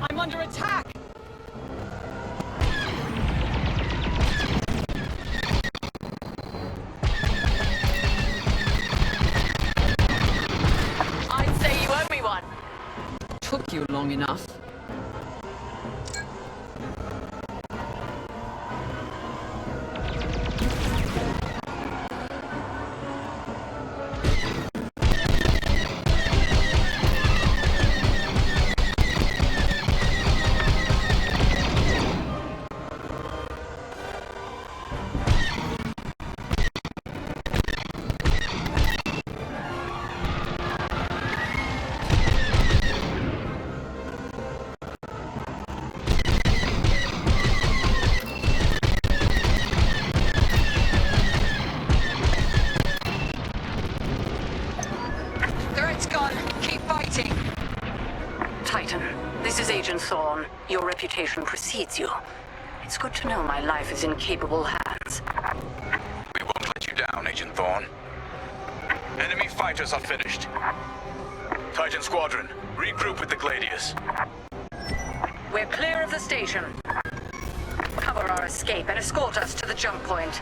I'm under attack! I'd say you owe me one. Took you long enough. Titan. This is Agent Thorne. Your reputation precedes you. It's good to know my life is in capable hands. We won't let you down, Agent Thorne. Enemy fighters are finished. Titan Squadron, regroup with the Gladius. We're clear of the station. Cover our escape and escort us to the jump point.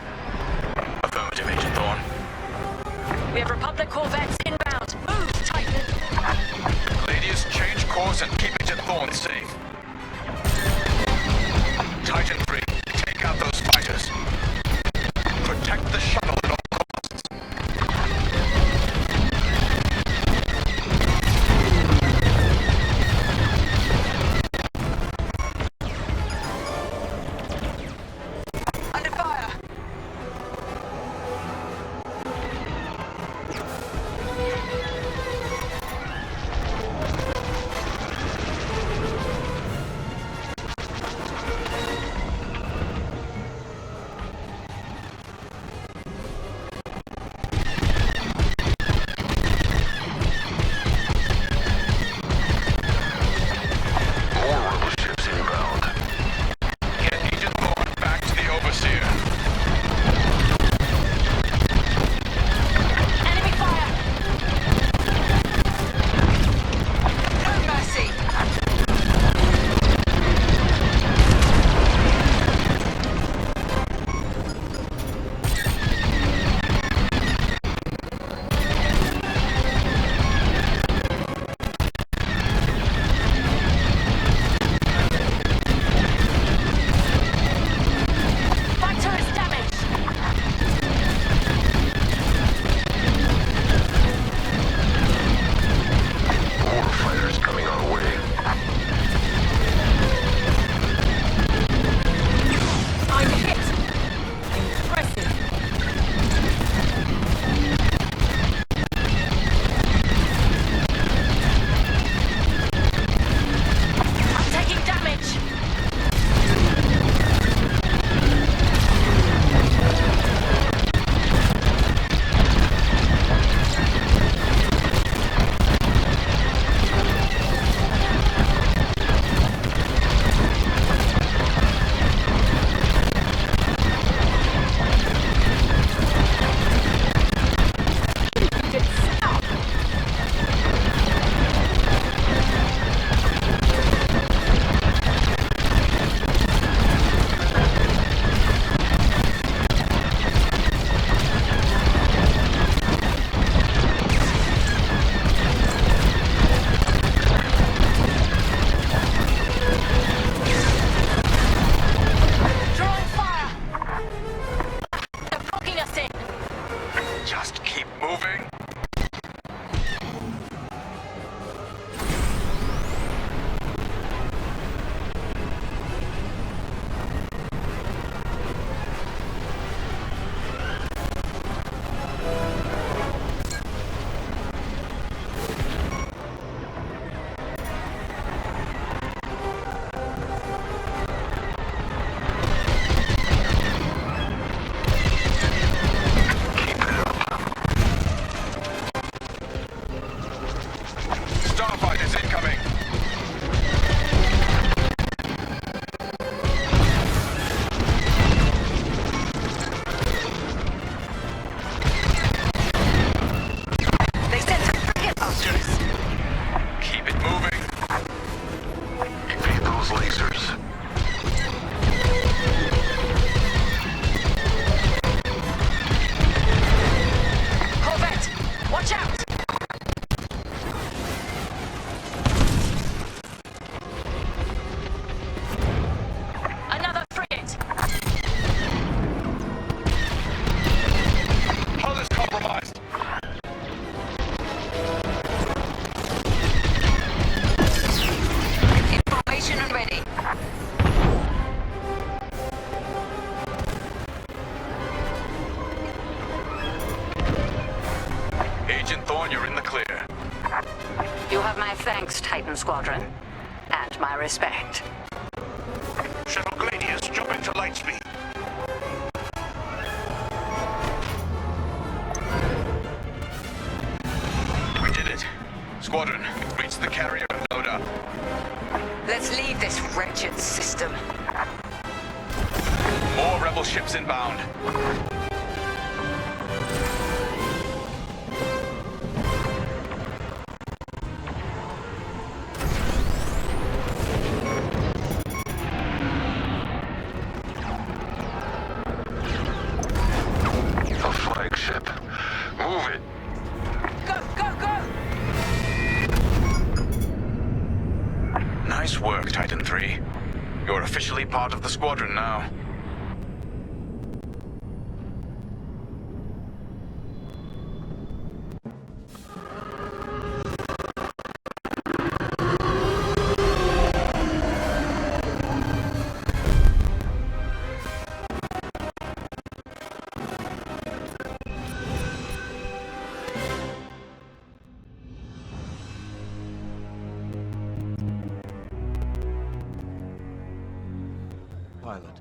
Affirmative, Agent Thorne. We have Republic corvettes inbound. Move, Titan! Gladius, change course and keep Agent Thorne safe. Titan 3, take out those fighters. Protect the shuttle at all costs. Under fire! Thanks, Titan Squadron. And my respect. Shuttle Gladius, jump into lightspeed. We did it. Squadron, reach the carrier and load up. Let's leave this wretched system. More rebel ships inbound. The flagship. Move it. Go, go, go! Nice work, Titan 3. You're officially part of the squadron now. Pilot.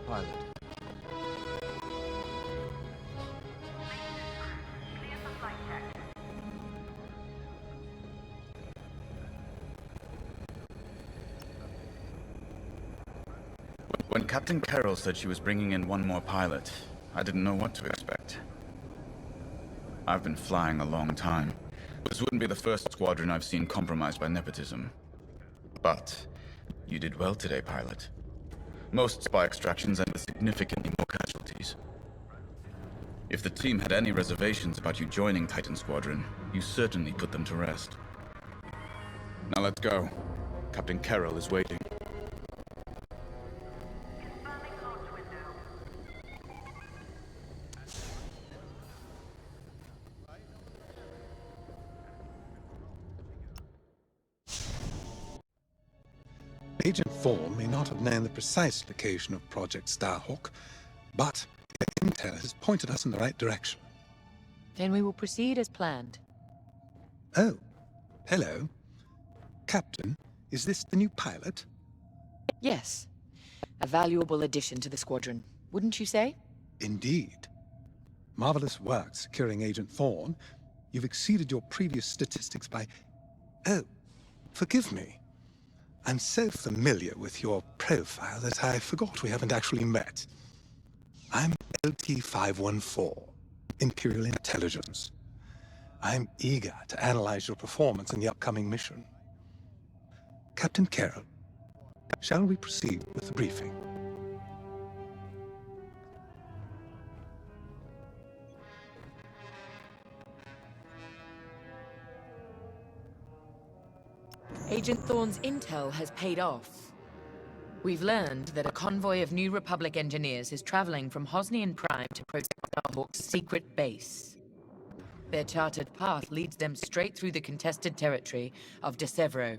Pilot. When Captain Carroll said she was bringing in one more pilot, I didn't know what to expect. I've been flying a long time. This wouldn't be the first squadron I've seen compromised by nepotism. But you did well today, pilot. Most spy extractions end with significantly more casualties. If the team had any reservations about you joining Titan Squadron, you certainly put them to rest. Now let's go. Captain Carroll is waiting. Agent Thorne may not have known the precise location of Project Starhawk, but the intel has pointed us in the right direction. Then we will proceed as planned. Oh, hello. Captain, is this the new pilot? Yes. A valuable addition to the squadron, wouldn't you say? Indeed. Marvelous work securing Agent Thorne. You've exceeded your previous statistics by... Oh, forgive me. I'm so familiar with your profile that I forgot we haven't actually met. I'm LT-514, Imperial Intelligence. I'm eager to analyze your performance in the upcoming mission. Captain Carroll, shall we proceed with the briefing? Agent Thorne's intel has paid off. We've learned that a convoy of New Republic engineers is traveling from Hosnian Prime to Project Starhawk's secret base. Their charted path leads them straight through the contested territory of De Severo.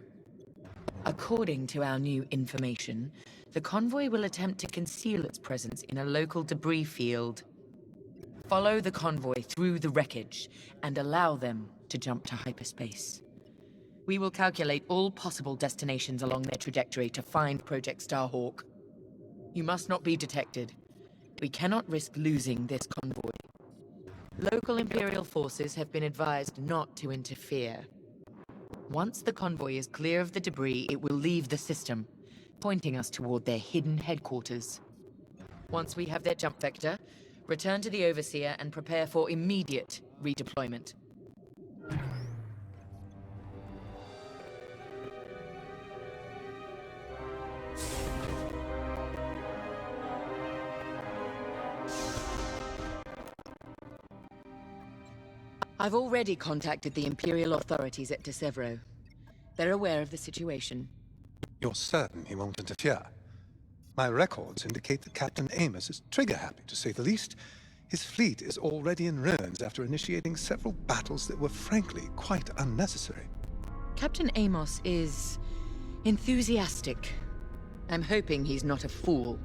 According to our new information, the convoy will attempt to conceal its presence in a local debris field. Follow the convoy through the wreckage and allow them to jump to hyperspace. We will calculate all possible destinations along their trajectory to find Project Starhawk. You must not be detected. We cannot risk losing this convoy. Local Imperial forces have been advised not to interfere. Once the convoy is clear of the debris, it will leave the system, pointing us toward their hidden headquarters. Once we have their jump vector, return to the Overseer and prepare for immediate redeployment. I've already contacted the Imperial authorities at De Severo. They're aware of the situation. You're certain he won't interfere? My records indicate that Captain Amos is trigger-happy, to say the least. His fleet is already in ruins after initiating several battles that were frankly quite unnecessary. Captain Amos is enthusiastic. I'm hoping he's not a fool.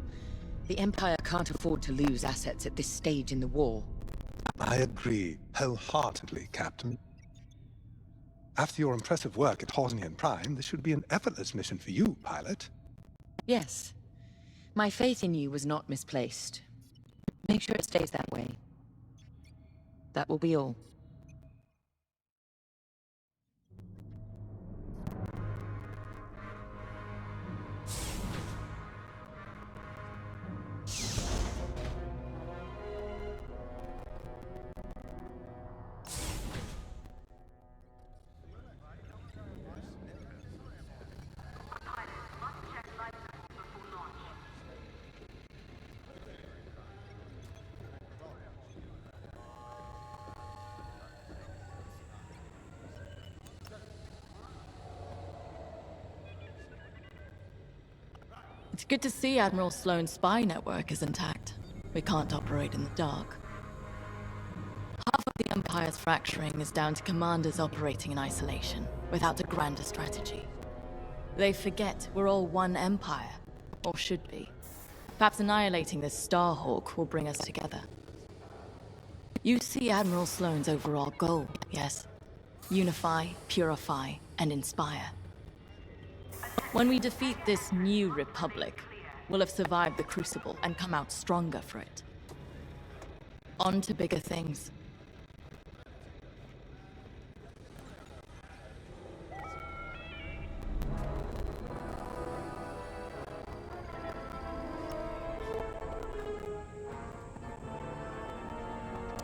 The Empire can't afford to lose assets at this stage in the war. I agree wholeheartedly, Captain. After your impressive work at Hosnian Prime, this should be an effortless mission for you, pilot. Yes. My faith in you was not misplaced. Make sure it stays that way. That will be all. It's good to see Admiral Sloane's spy network is intact. We can't operate in the dark. Half of the Empire's fracturing is down to commanders operating in isolation, without a grander strategy. They forget we're all one Empire, or should be. Perhaps annihilating this Starhawk will bring us together. You see Admiral Sloane's overall goal, yes? Unify, purify, and inspire. When we defeat this new Republic, we'll have survived the Crucible and come out stronger for it. On to bigger things.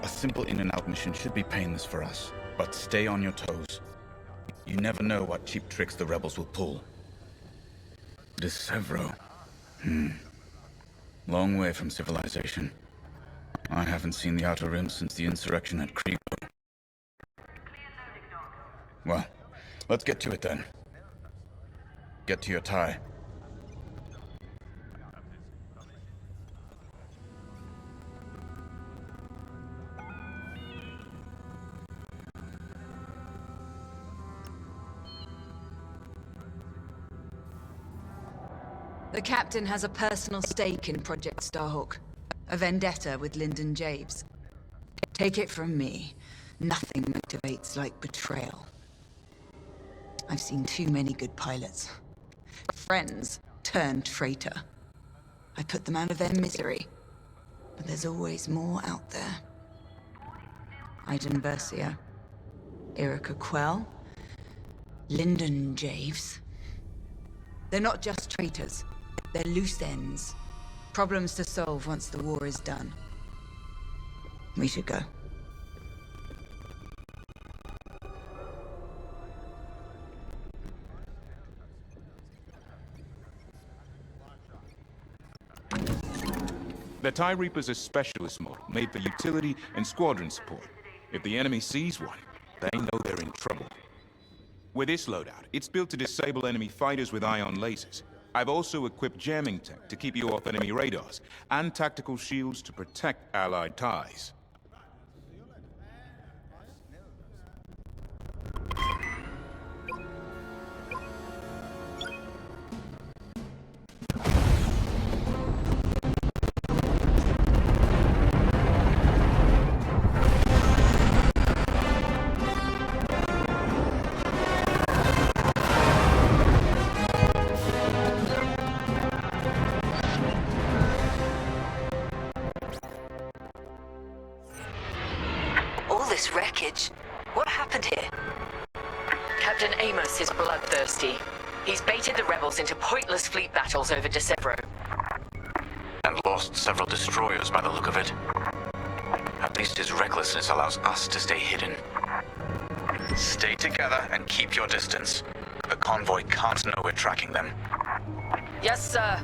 A simple in-and-out mission should be painless for us, but stay on your toes. You never know what cheap tricks the rebels will pull. De Severo. Long way from civilization. I haven't seen the Outer Rim since the insurrection at Kriego. Well, let's get to it then. Get to your tie. The Captain has a personal stake in Project Starhawk. A vendetta with Lyndon James. Take it from me, nothing motivates like betrayal. I've seen too many good pilots. Friends turned traitor. I put them out of their misery. But there's always more out there. Iden Versio, Erica Quell, Lyndon Javes. They're not just traitors. They're loose ends. Problems to solve once the war is done. We should go. The TIE Reaper's a specialist model, made for utility and squadron support. If the enemy sees one, they know they're in trouble. With this loadout, it's built to disable enemy fighters with ion lasers. I've also equipped jamming tech to keep you off enemy radars, and tactical shields to protect Allied ties. This wreckage. What happened here? Captain Amos is bloodthirsty. He's baited the rebels into pointless fleet battles over Decevro. And lost several destroyers by the look of it. At least his recklessness allows us to stay hidden. Stay together and keep your distance. The convoy can't know we're tracking them. Yes, sir.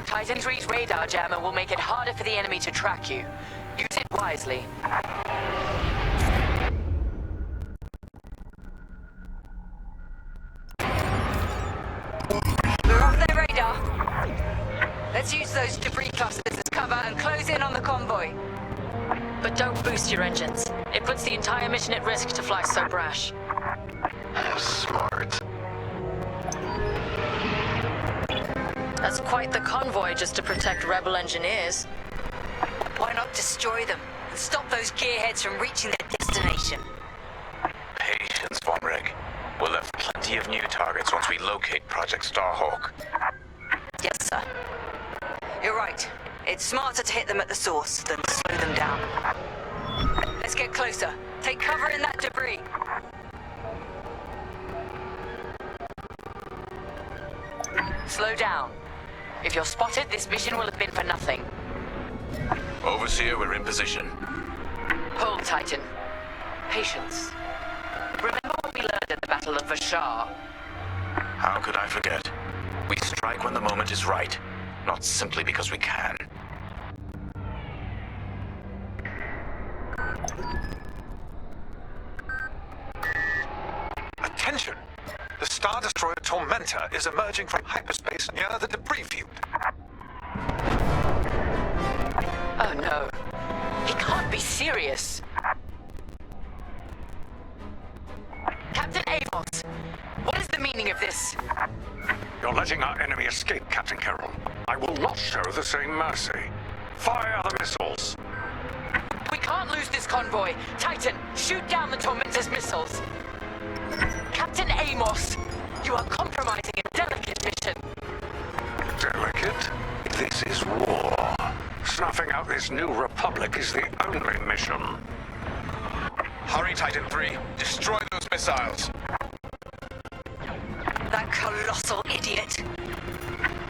Titan III's radar jammer will make it harder for the enemy to track you. Use it wisely. We're off their radar. Let's use those debris clusters as cover and close in on the convoy. But don't boost your engines. It puts the entire mission at risk to fly so brash. Smart. That's quite the convoy just to protect rebel engineers. Why not destroy them and stop those gearheads from reaching their destination? Patience, Von Reg. We'll have plenty of new targets once we locate Project Starhawk. Yes, sir. You're right. It's smarter to hit them at the source than slow them down. Let's get closer. Take cover in that debris. Slow down. If you're spotted, this mission will have been for nothing. Overseer, we're in position. Hold, Titan. Patience. Remember what we learned at the Battle of Vashar? How could I forget? We strike when the moment is right, not simply because we can. Attention! The Star Destroyer Tormentor is emerging from hyperspace near the debris field. Oh no. He can't be serious. Captain Amos, what is the meaning of this? You're letting our enemy escape, Captain Carroll. I will not show the same mercy. Fire the missiles! We can't lose this convoy. Titan, shoot down the Tormentor's missiles. Captain Amos, you are compromising a delicate mission. Delicate? This is war. Snuffing out this new republic is the only mission. Hurry, Titan III. Destroy those missiles. That colossal idiot.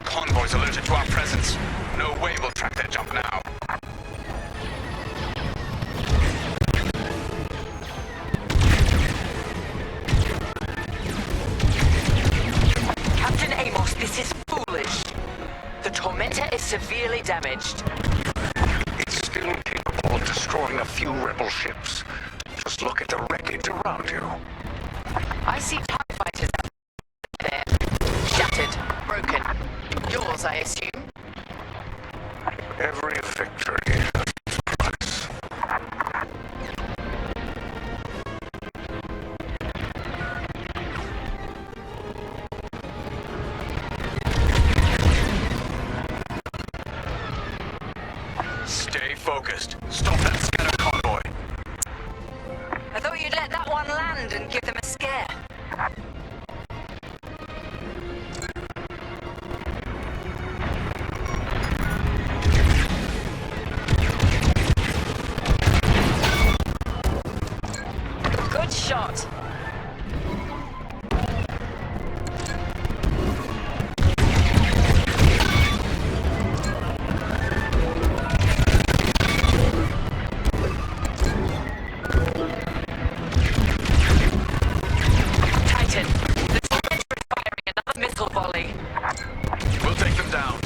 Convoys alerted to our presence. No way we'll track their jump now. Captain Amos, this is foolish. The Tormentor is severely damaged. It's still capable of destroying a few rebel ships. Just look at the wreckage around you. I see TIE fighters out there. Shattered, broken. Yours, I assume? Every victory has its price. Stay focused. Stop that scatter convoy. I thought you'd let that one land and give them a scare. Good shot. Titan, the Tormentor is firing another missile volley. We'll take them down.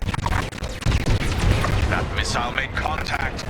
That missile made contact.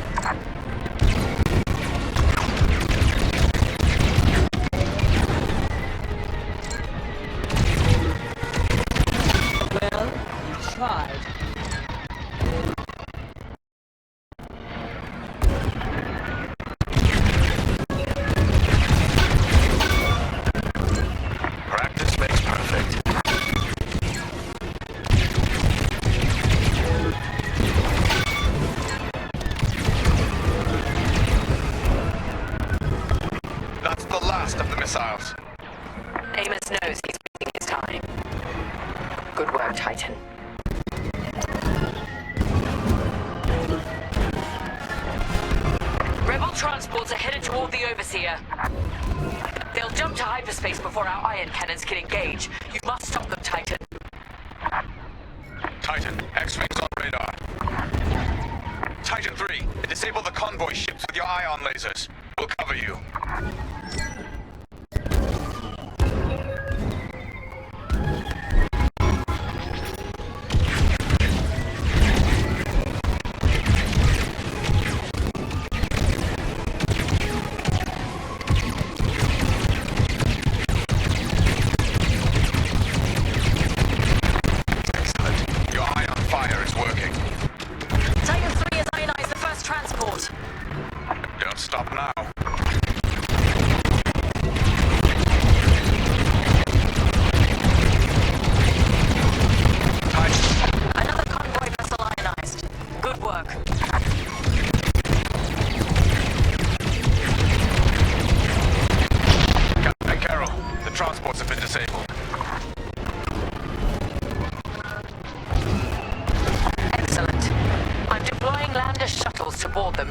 missiles. Amos knows he's wasting his time. Good work, Titan. Rebel transports are headed toward the Overseer. They'll jump to hyperspace before our ion cannons can engage. You must stop them, Titan. Titan, X-Wings on radar. Titan 3, disable the convoy ships with your ion lasers. We'll cover you.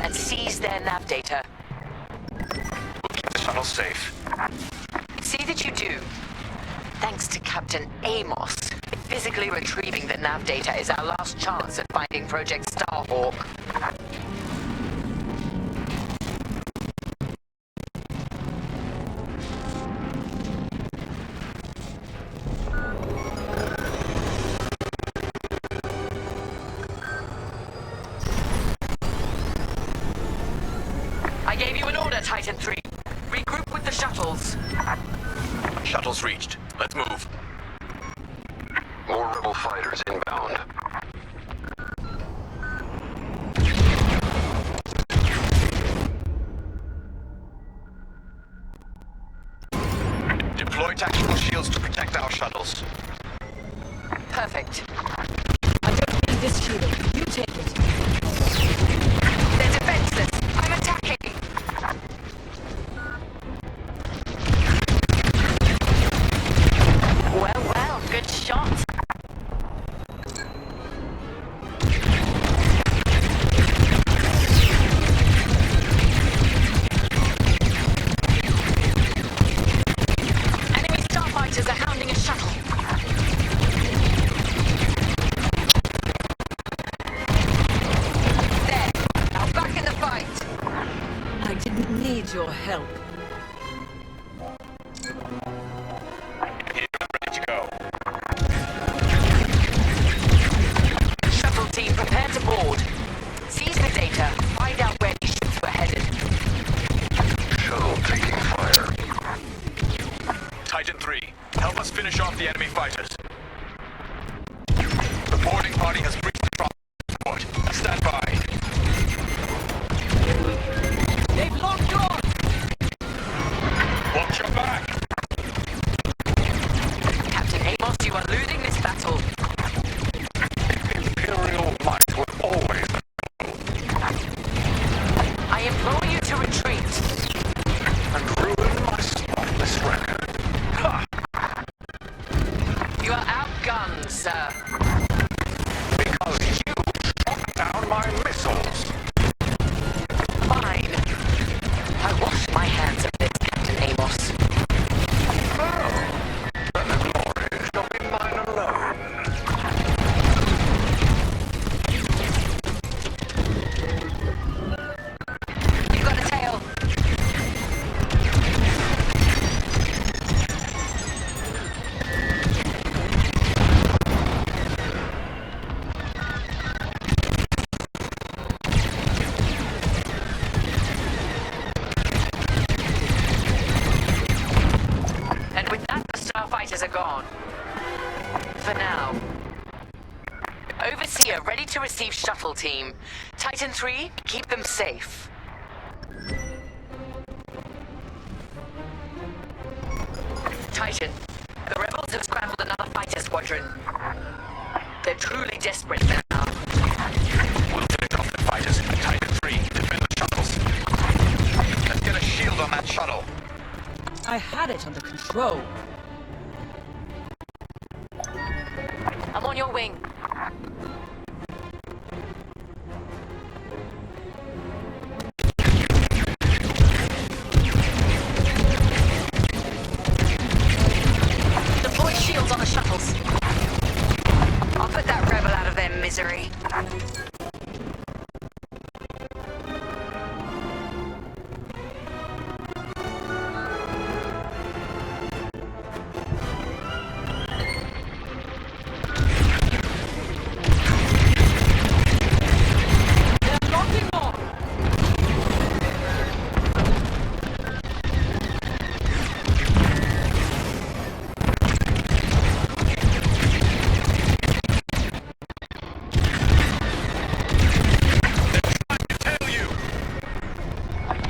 And seize their nav data. We'll keep the shuttle safe. See that you do. Thanks to Captain Amos, physically retrieving the nav data is our last chance at finding Project Starhawk. Titan 3, regroup with the shuttles. Shuttles reached. Let's move. More rebel fighters inbound. Deploy tactical shields to protect our shuttles. Perfect. I don't need this shielding. You take it. They're defenseless. I'm attacking. Well, good shot. Enemy starfighters are hounding a shuttle. There, now back in the fight. I didn't need your help. Finish off the enemy fighters. The boarding party has breached the transport. Stand by. They've locked on! Watch your back! Captain Amos, you are losing this battle. Imperial might will always... I implore you to retreat. And ruin my spotless record. You are outgunned, sir. Because you shot down my missiles. Fine. I wash my hands of this, Captain Amos. Oh, then the glory shall be mine alone. You've got a tail. Starfighters are gone. For now. Overseer ready to receive shuttle team. Titan 3, keep them safe. Titan, the rebels have scrambled another fighter squadron. They're truly desperate now. We'll finish off the fighters. Titan 3, defend the shuttles. Let's get a shield on that shuttle. I had it under control. I'm on your wing. Deploy shields on the shuttles. I'll put that rebel out of their misery.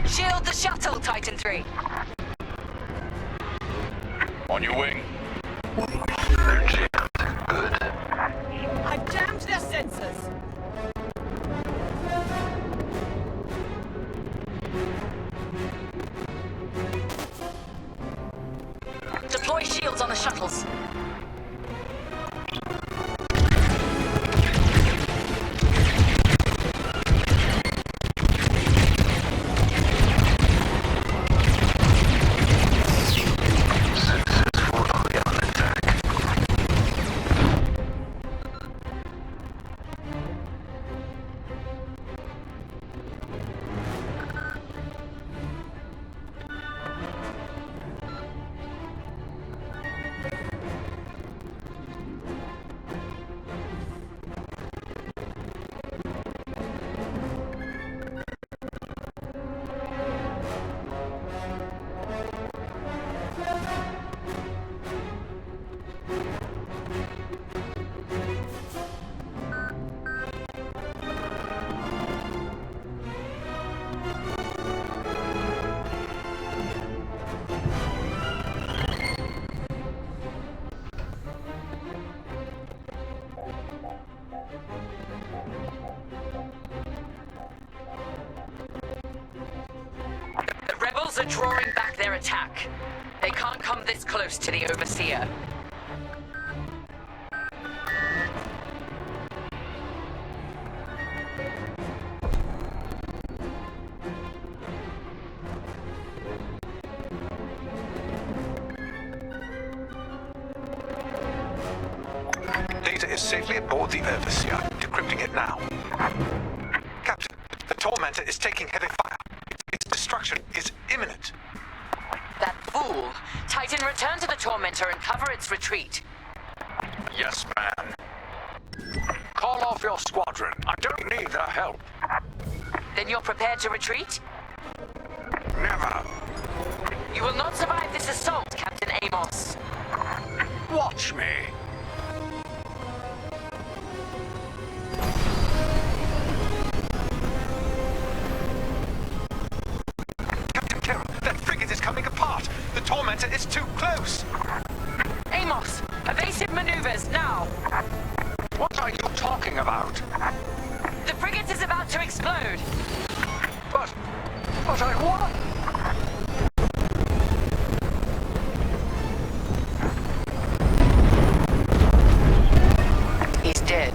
Shield the shuttle, Titan 3. On your wing. I jammed their sensors. Deploy shields on the shuttles. Are drawing back their attack. They can't come this close to the Overseer. Data is safely aboard the Overseer. Decrypting it now. Captain, the Tormentor is taking heavy fire. Its destruction is imminent. That fool! Titan, return to the Tormentor and cover its retreat. Yes, ma'am. Call off your squadron. I don't need their help. Then you're prepared to retreat? Never. You will not survive this assault, Captain Amos. Watch me. Captain Carroll, that frigate is coming apart. The Tormentor is too close. Amos, evasive maneuvers, now! What are you talking about? The frigate is about to explode. But I won. He's dead.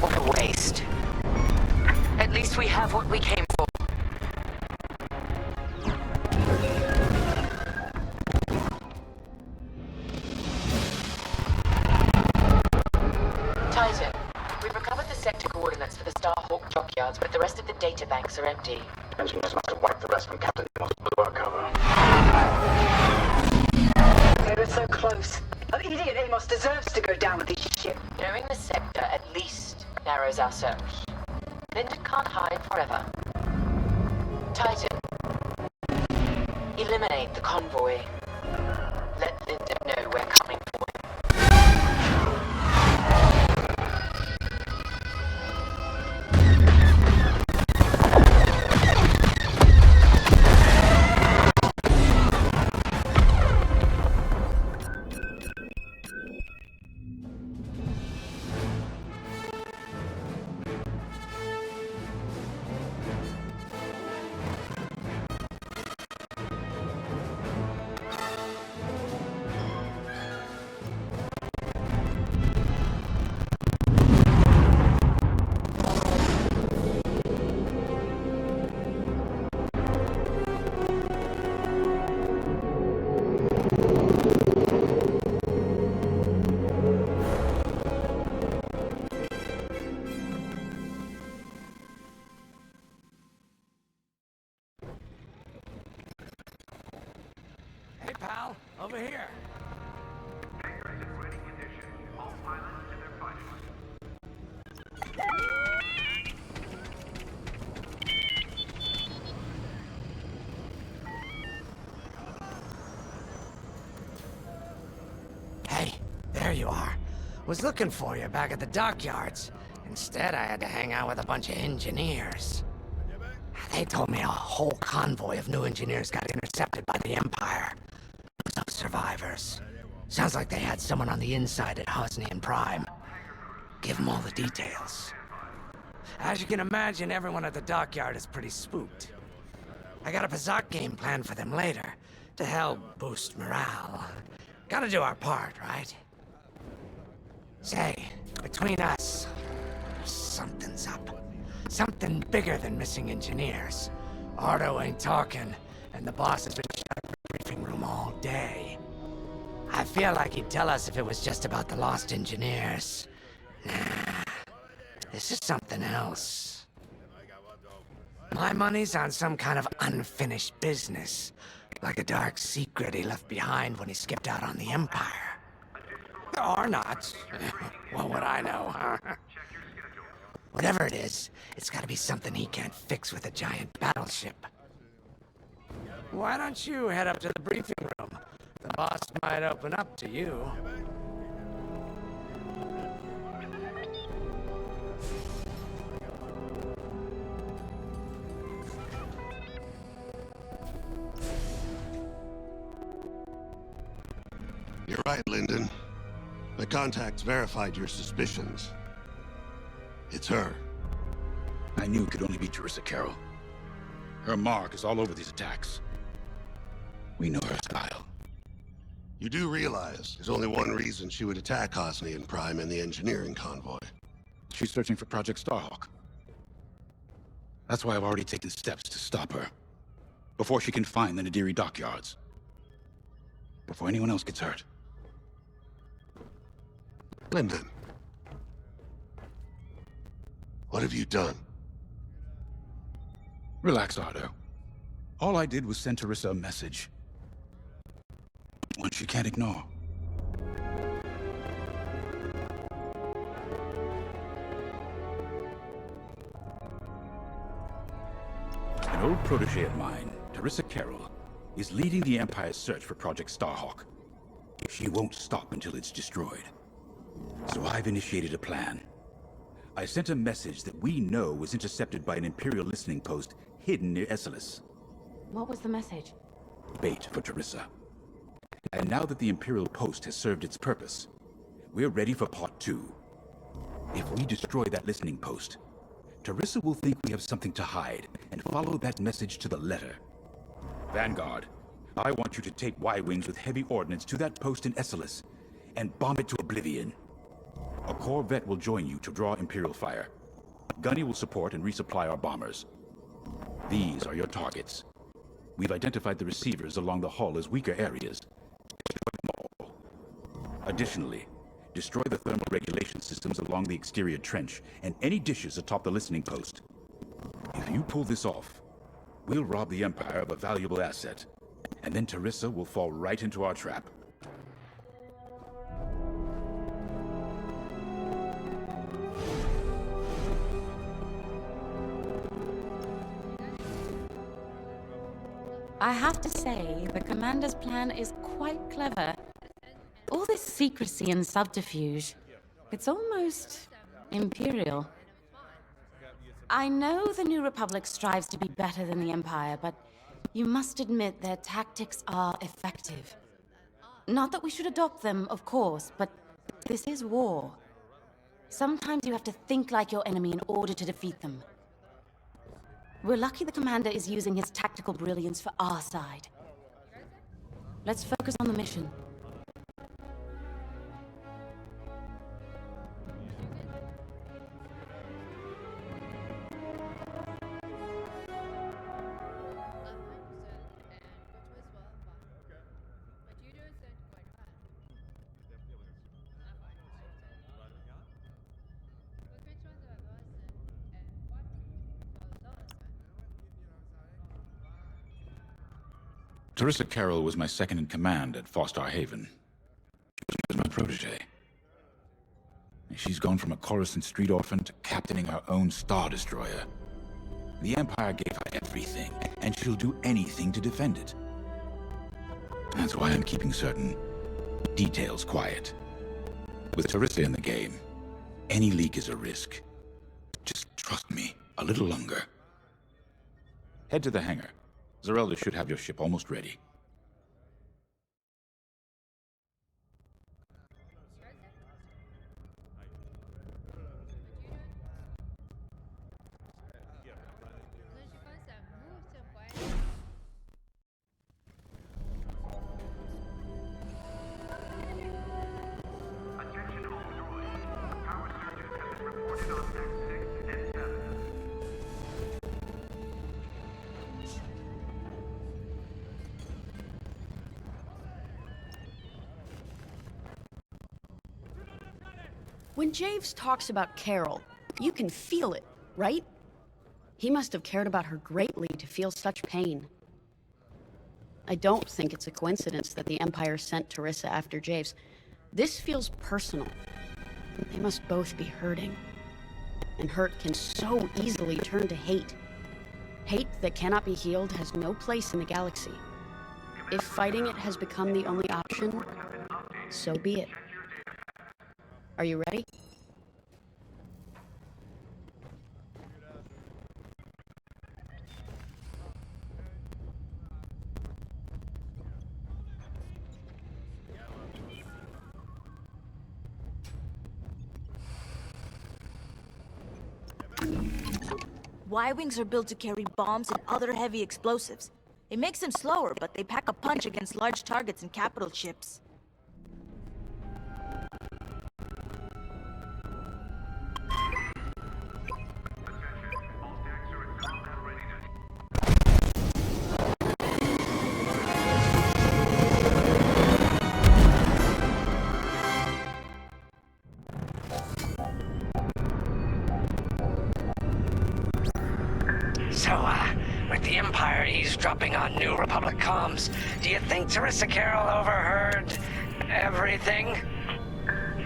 What a waste. At least we have what we came for. Titan, we've recovered the sector coordinates for the Starhawk dockyards, but the rest of the data banks are empty. Engineers must have wiped the rest from Captain Amos' work over. They were so close. That idiot Amos deserves to go down with his ship. Knowing the sector at least narrows our search. Linden can't hide forever. Titan, eliminate the convoy. Let Linden know we're coming for him. over here. Dangerous in waiting condition. All pilots and their fighters. Hey, there you are. Was looking for you back at the dockyards. Instead, I had to hang out with a bunch of engineers. They told me a whole convoy of new engineers got intercepted by the Empire. No survivors. Sounds like they had someone on the inside at Hosnian Prime. Give them all the details. As you can imagine, everyone at the dockyard is pretty spooked. I got a bizarre game planned for them later, to help boost morale. Gotta do our part, right? Say, between us, something's up. Something bigger than missing engineers. Ardo ain't talking, and the boss has been shut in the briefing room all day. I feel like he'd tell us if it was just about the lost engineers. Nah, this is something else. My money's on some kind of unfinished business. Like a dark secret he left behind when he skipped out on the Empire. Or not. What would I know, huh? Whatever it is, it's gotta be something he can't fix with a giant battleship. Why don't you head up to the briefing room? The boss might open up to you. You're right, Lyndon. My contacts verified your suspicions. It's her. I knew it could only be Teresa Carroll. Her mark is all over these attacks. We know her style. You do realize there's only one reason she would attack Hosnian Prime and the engineering convoy. She's searching for Project Starhawk. That's why I've already taken steps to stop her. Before she can find the Nadiri dockyards. Before anyone else gets hurt. Lyndon. What have you done? Relax, Ardo. All I did was send Teresa a message. One she can't ignore. An old protege of mine, Teresa Carroll, is leading the Empire's search for Project Starhawk. She won't stop until it's destroyed. So I've initiated a plan. I sent a message that we know was intercepted by an Imperial listening post hidden near Esselis. What was the message? Bait for Teresa. And now that the Imperial post has served its purpose, we're ready for part 2. If we destroy that listening post, Teresa will think we have something to hide and follow that message to the letter. Vanguard, I want you to take Y-Wings with heavy ordnance to that post in Esselis and bomb it to oblivion. A corvette will join you to draw Imperial fire. Gunny will support and resupply our bombers. These are your targets. We've identified the receivers along the hull as weaker areas. Destroy them all. Additionally, destroy the thermal regulation systems along the exterior trench and any dishes atop the listening post. If you pull this off, we'll rob the Empire of a valuable asset, and then Teresa will fall right into our trap. I have to say, the Commander's plan is quite clever. All this secrecy and subterfuge, it's almost Imperial. I know the New Republic strives to be better than the Empire, but you must admit their tactics are effective. Not that we should adopt them, of course, but this is war. Sometimes you have to think like your enemy in order to defeat them. We're lucky the Commander is using his tactical brilliance for our side. Let's focus on the mission. Teresa Carroll was my second-in-command at Foster Haven. She was my protege. She's gone from a Coruscant street orphan to captaining her own Star Destroyer. The Empire gave her everything, and she'll do anything to defend it. That's why I'm keeping certain details quiet. With Teresa in the game, any leak is a risk. Just trust me a little longer. Head to the hangar. Zerelda should have your ship almost ready. Attention all droids. Power surges have been reported on Deck 6 and 7. When Javes talks about Carol, you can feel it, right? He must have cared about her greatly to feel such pain. I don't think it's a coincidence that the Empire sent Teresa after Javes. This feels personal. They must both be hurting. And hurt can so easily turn to hate. Hate that cannot be healed has no place in the galaxy. If fighting it has become the only option, so be it. Are you ready? Y-Wings are built to carry bombs and other heavy explosives. It makes them slower, but they pack a punch against large targets and capital ships. So, with the Empire eavesdropping on New Republic comms, do you think Teresa Carroll overheard everything?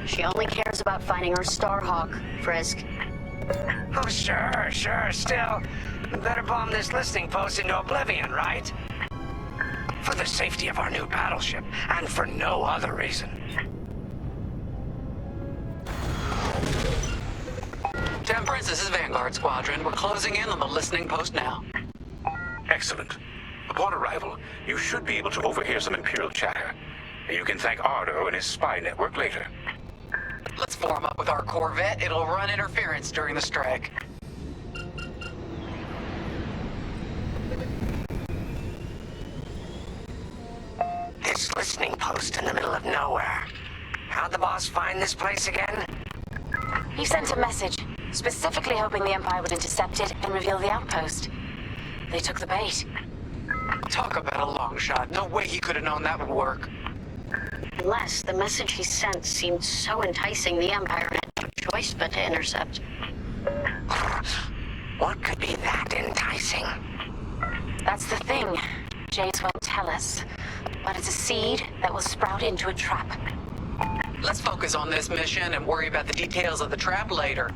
She only cares about finding her Starhawk, Frisk. Oh, sure. Still, better bomb this listening post into oblivion, right? For the safety of our new battleship, and for no other reason. Temperance, this is Vanguard Squadron. We're closing in on the listening post now. Excellent. Upon arrival, you should be able to overhear some Imperial chatter. You can thank Ardo and his spy network later. Let's form up with our Corvette. It'll run interference during the strike. This listening post in the middle of nowhere. How'd the boss find this place again? He sent a message, specifically hoping the Empire would intercept it and reveal the outpost. They took the bait. Talk about a long shot. No way he could have known that would work. Unless the message he sent seemed so enticing, the Empire had no choice but to intercept. What could be that enticing? That's the thing. James won't tell us. But it's a seed that will sprout into a trap. Let's focus on this mission and worry about the details of the trap later.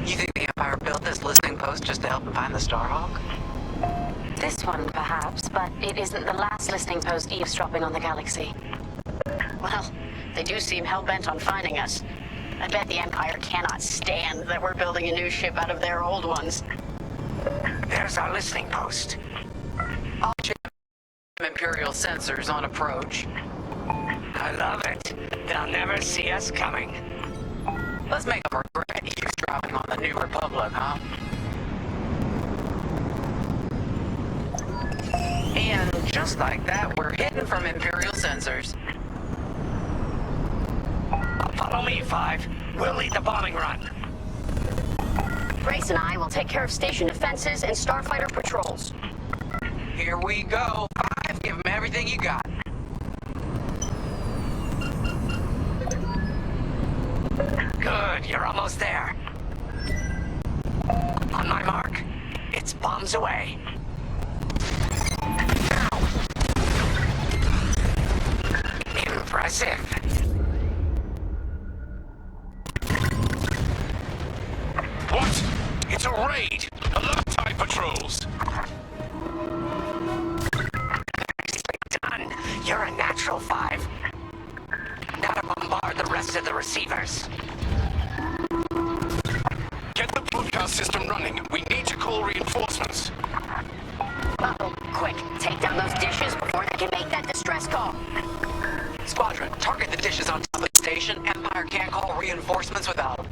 You think the Empire built this listening post just to help them find the Starhawk? This one, perhaps, but it isn't the last listening post eavesdropping on the galaxy. Well, they do seem hell-bent on finding us. I bet the Empire cannot stand that we're building a new ship out of their old ones. There's our listening post. I'll check Imperial sensors on approach. I love it. They'll never see us coming. Let's make them regret eavesdropping on the New Republic, huh? And just like that, we're hidden from Imperial sensors. Follow me, 5. We'll lead the bombing run. Grace and I will take care of station defenses and starfighter patrols. Here we go. 5, give them everything you got. Good, you're almost there. On my mark, it's bombs away. Impressive. What? It's a raid! Alert TIE patrols! Done. You're a natural 5. Now to bombard the rest of the receivers. Get the broadcast system running. We need to call reinforcements. Uh-oh, quick, take down those dishes before they can make that distress call. Squadron, target the dishes on top of the station. Empire can't call reinforcements without them.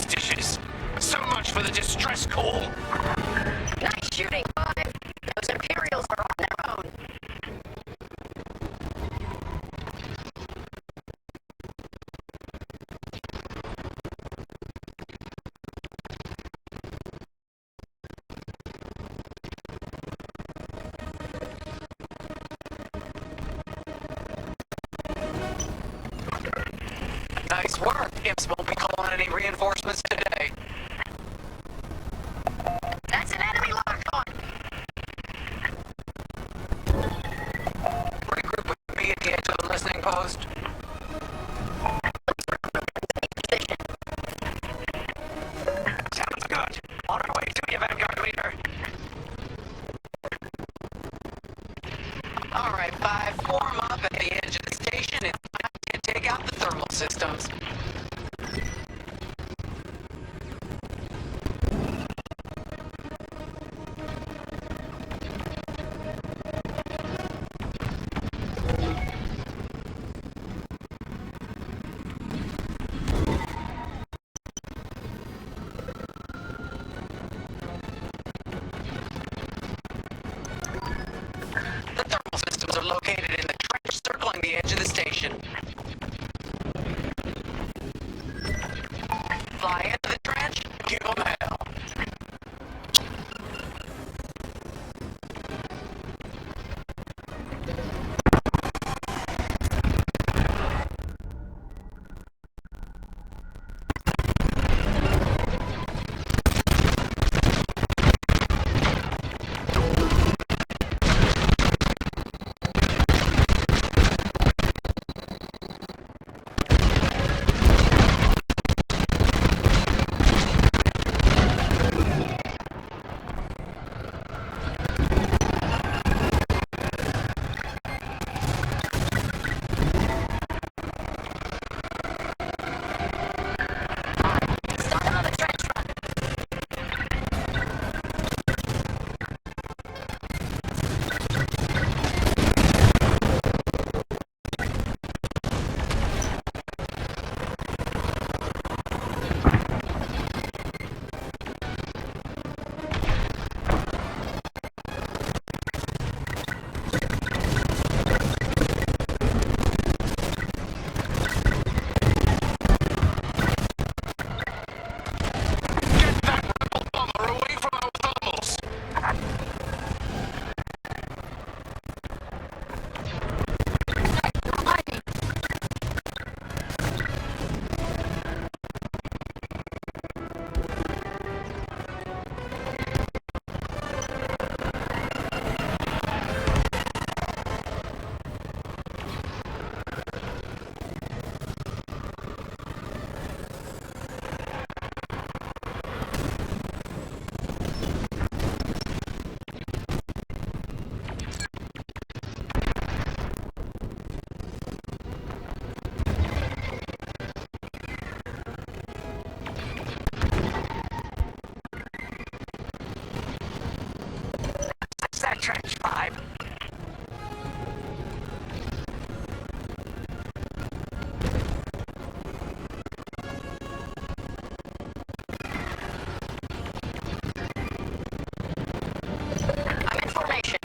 dishes. So much for the distress call. Nice shooting, Five. Those Imperials are on their own. Nice work. Imps won't be calling any reinforcements today. That's an enemy lock-on. Regroup with me at the edge of the listening post. Sounds good. On our way to you, Vanguard leader. All right, Five, form up at the edge of the station and take out the thermal systems. The thermal systems are located in the trench circling the edge of the station. Fly into the trench, give them hell. That trench, Five. I'm in formation.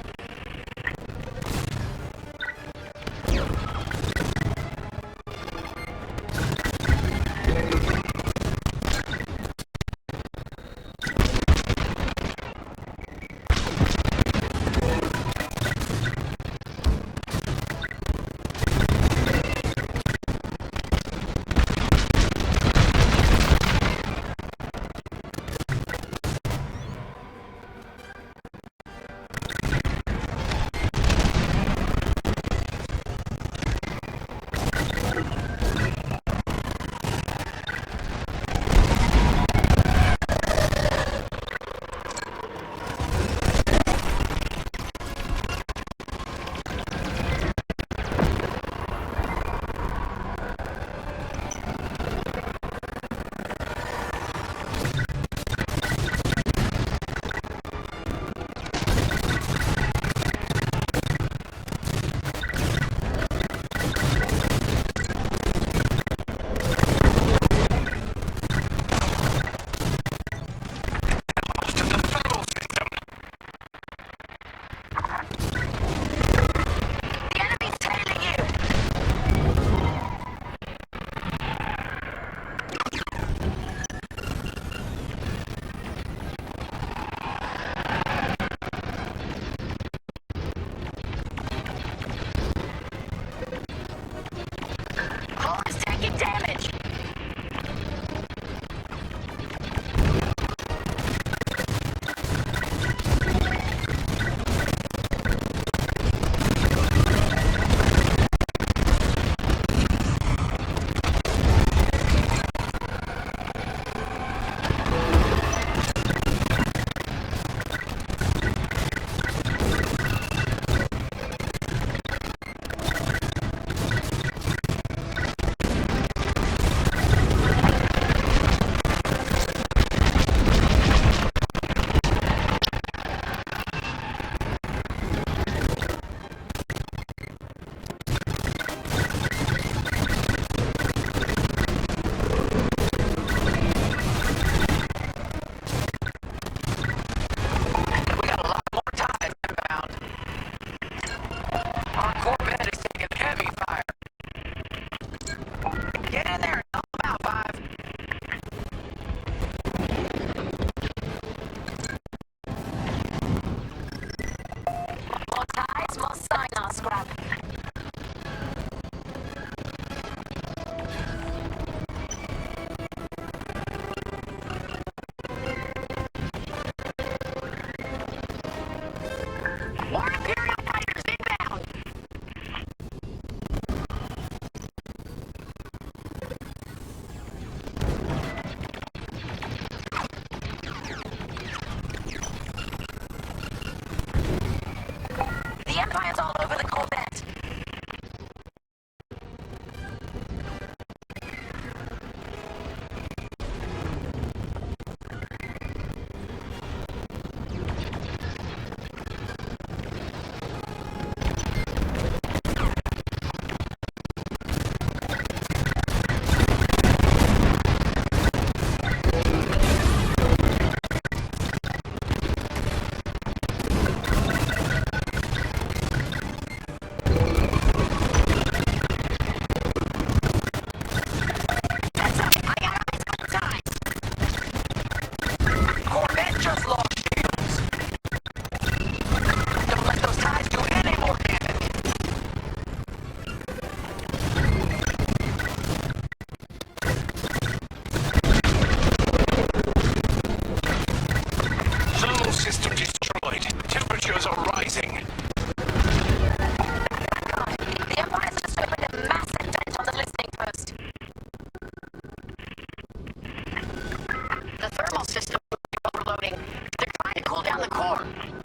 The thermal system is overloading. They're trying to cool down the core.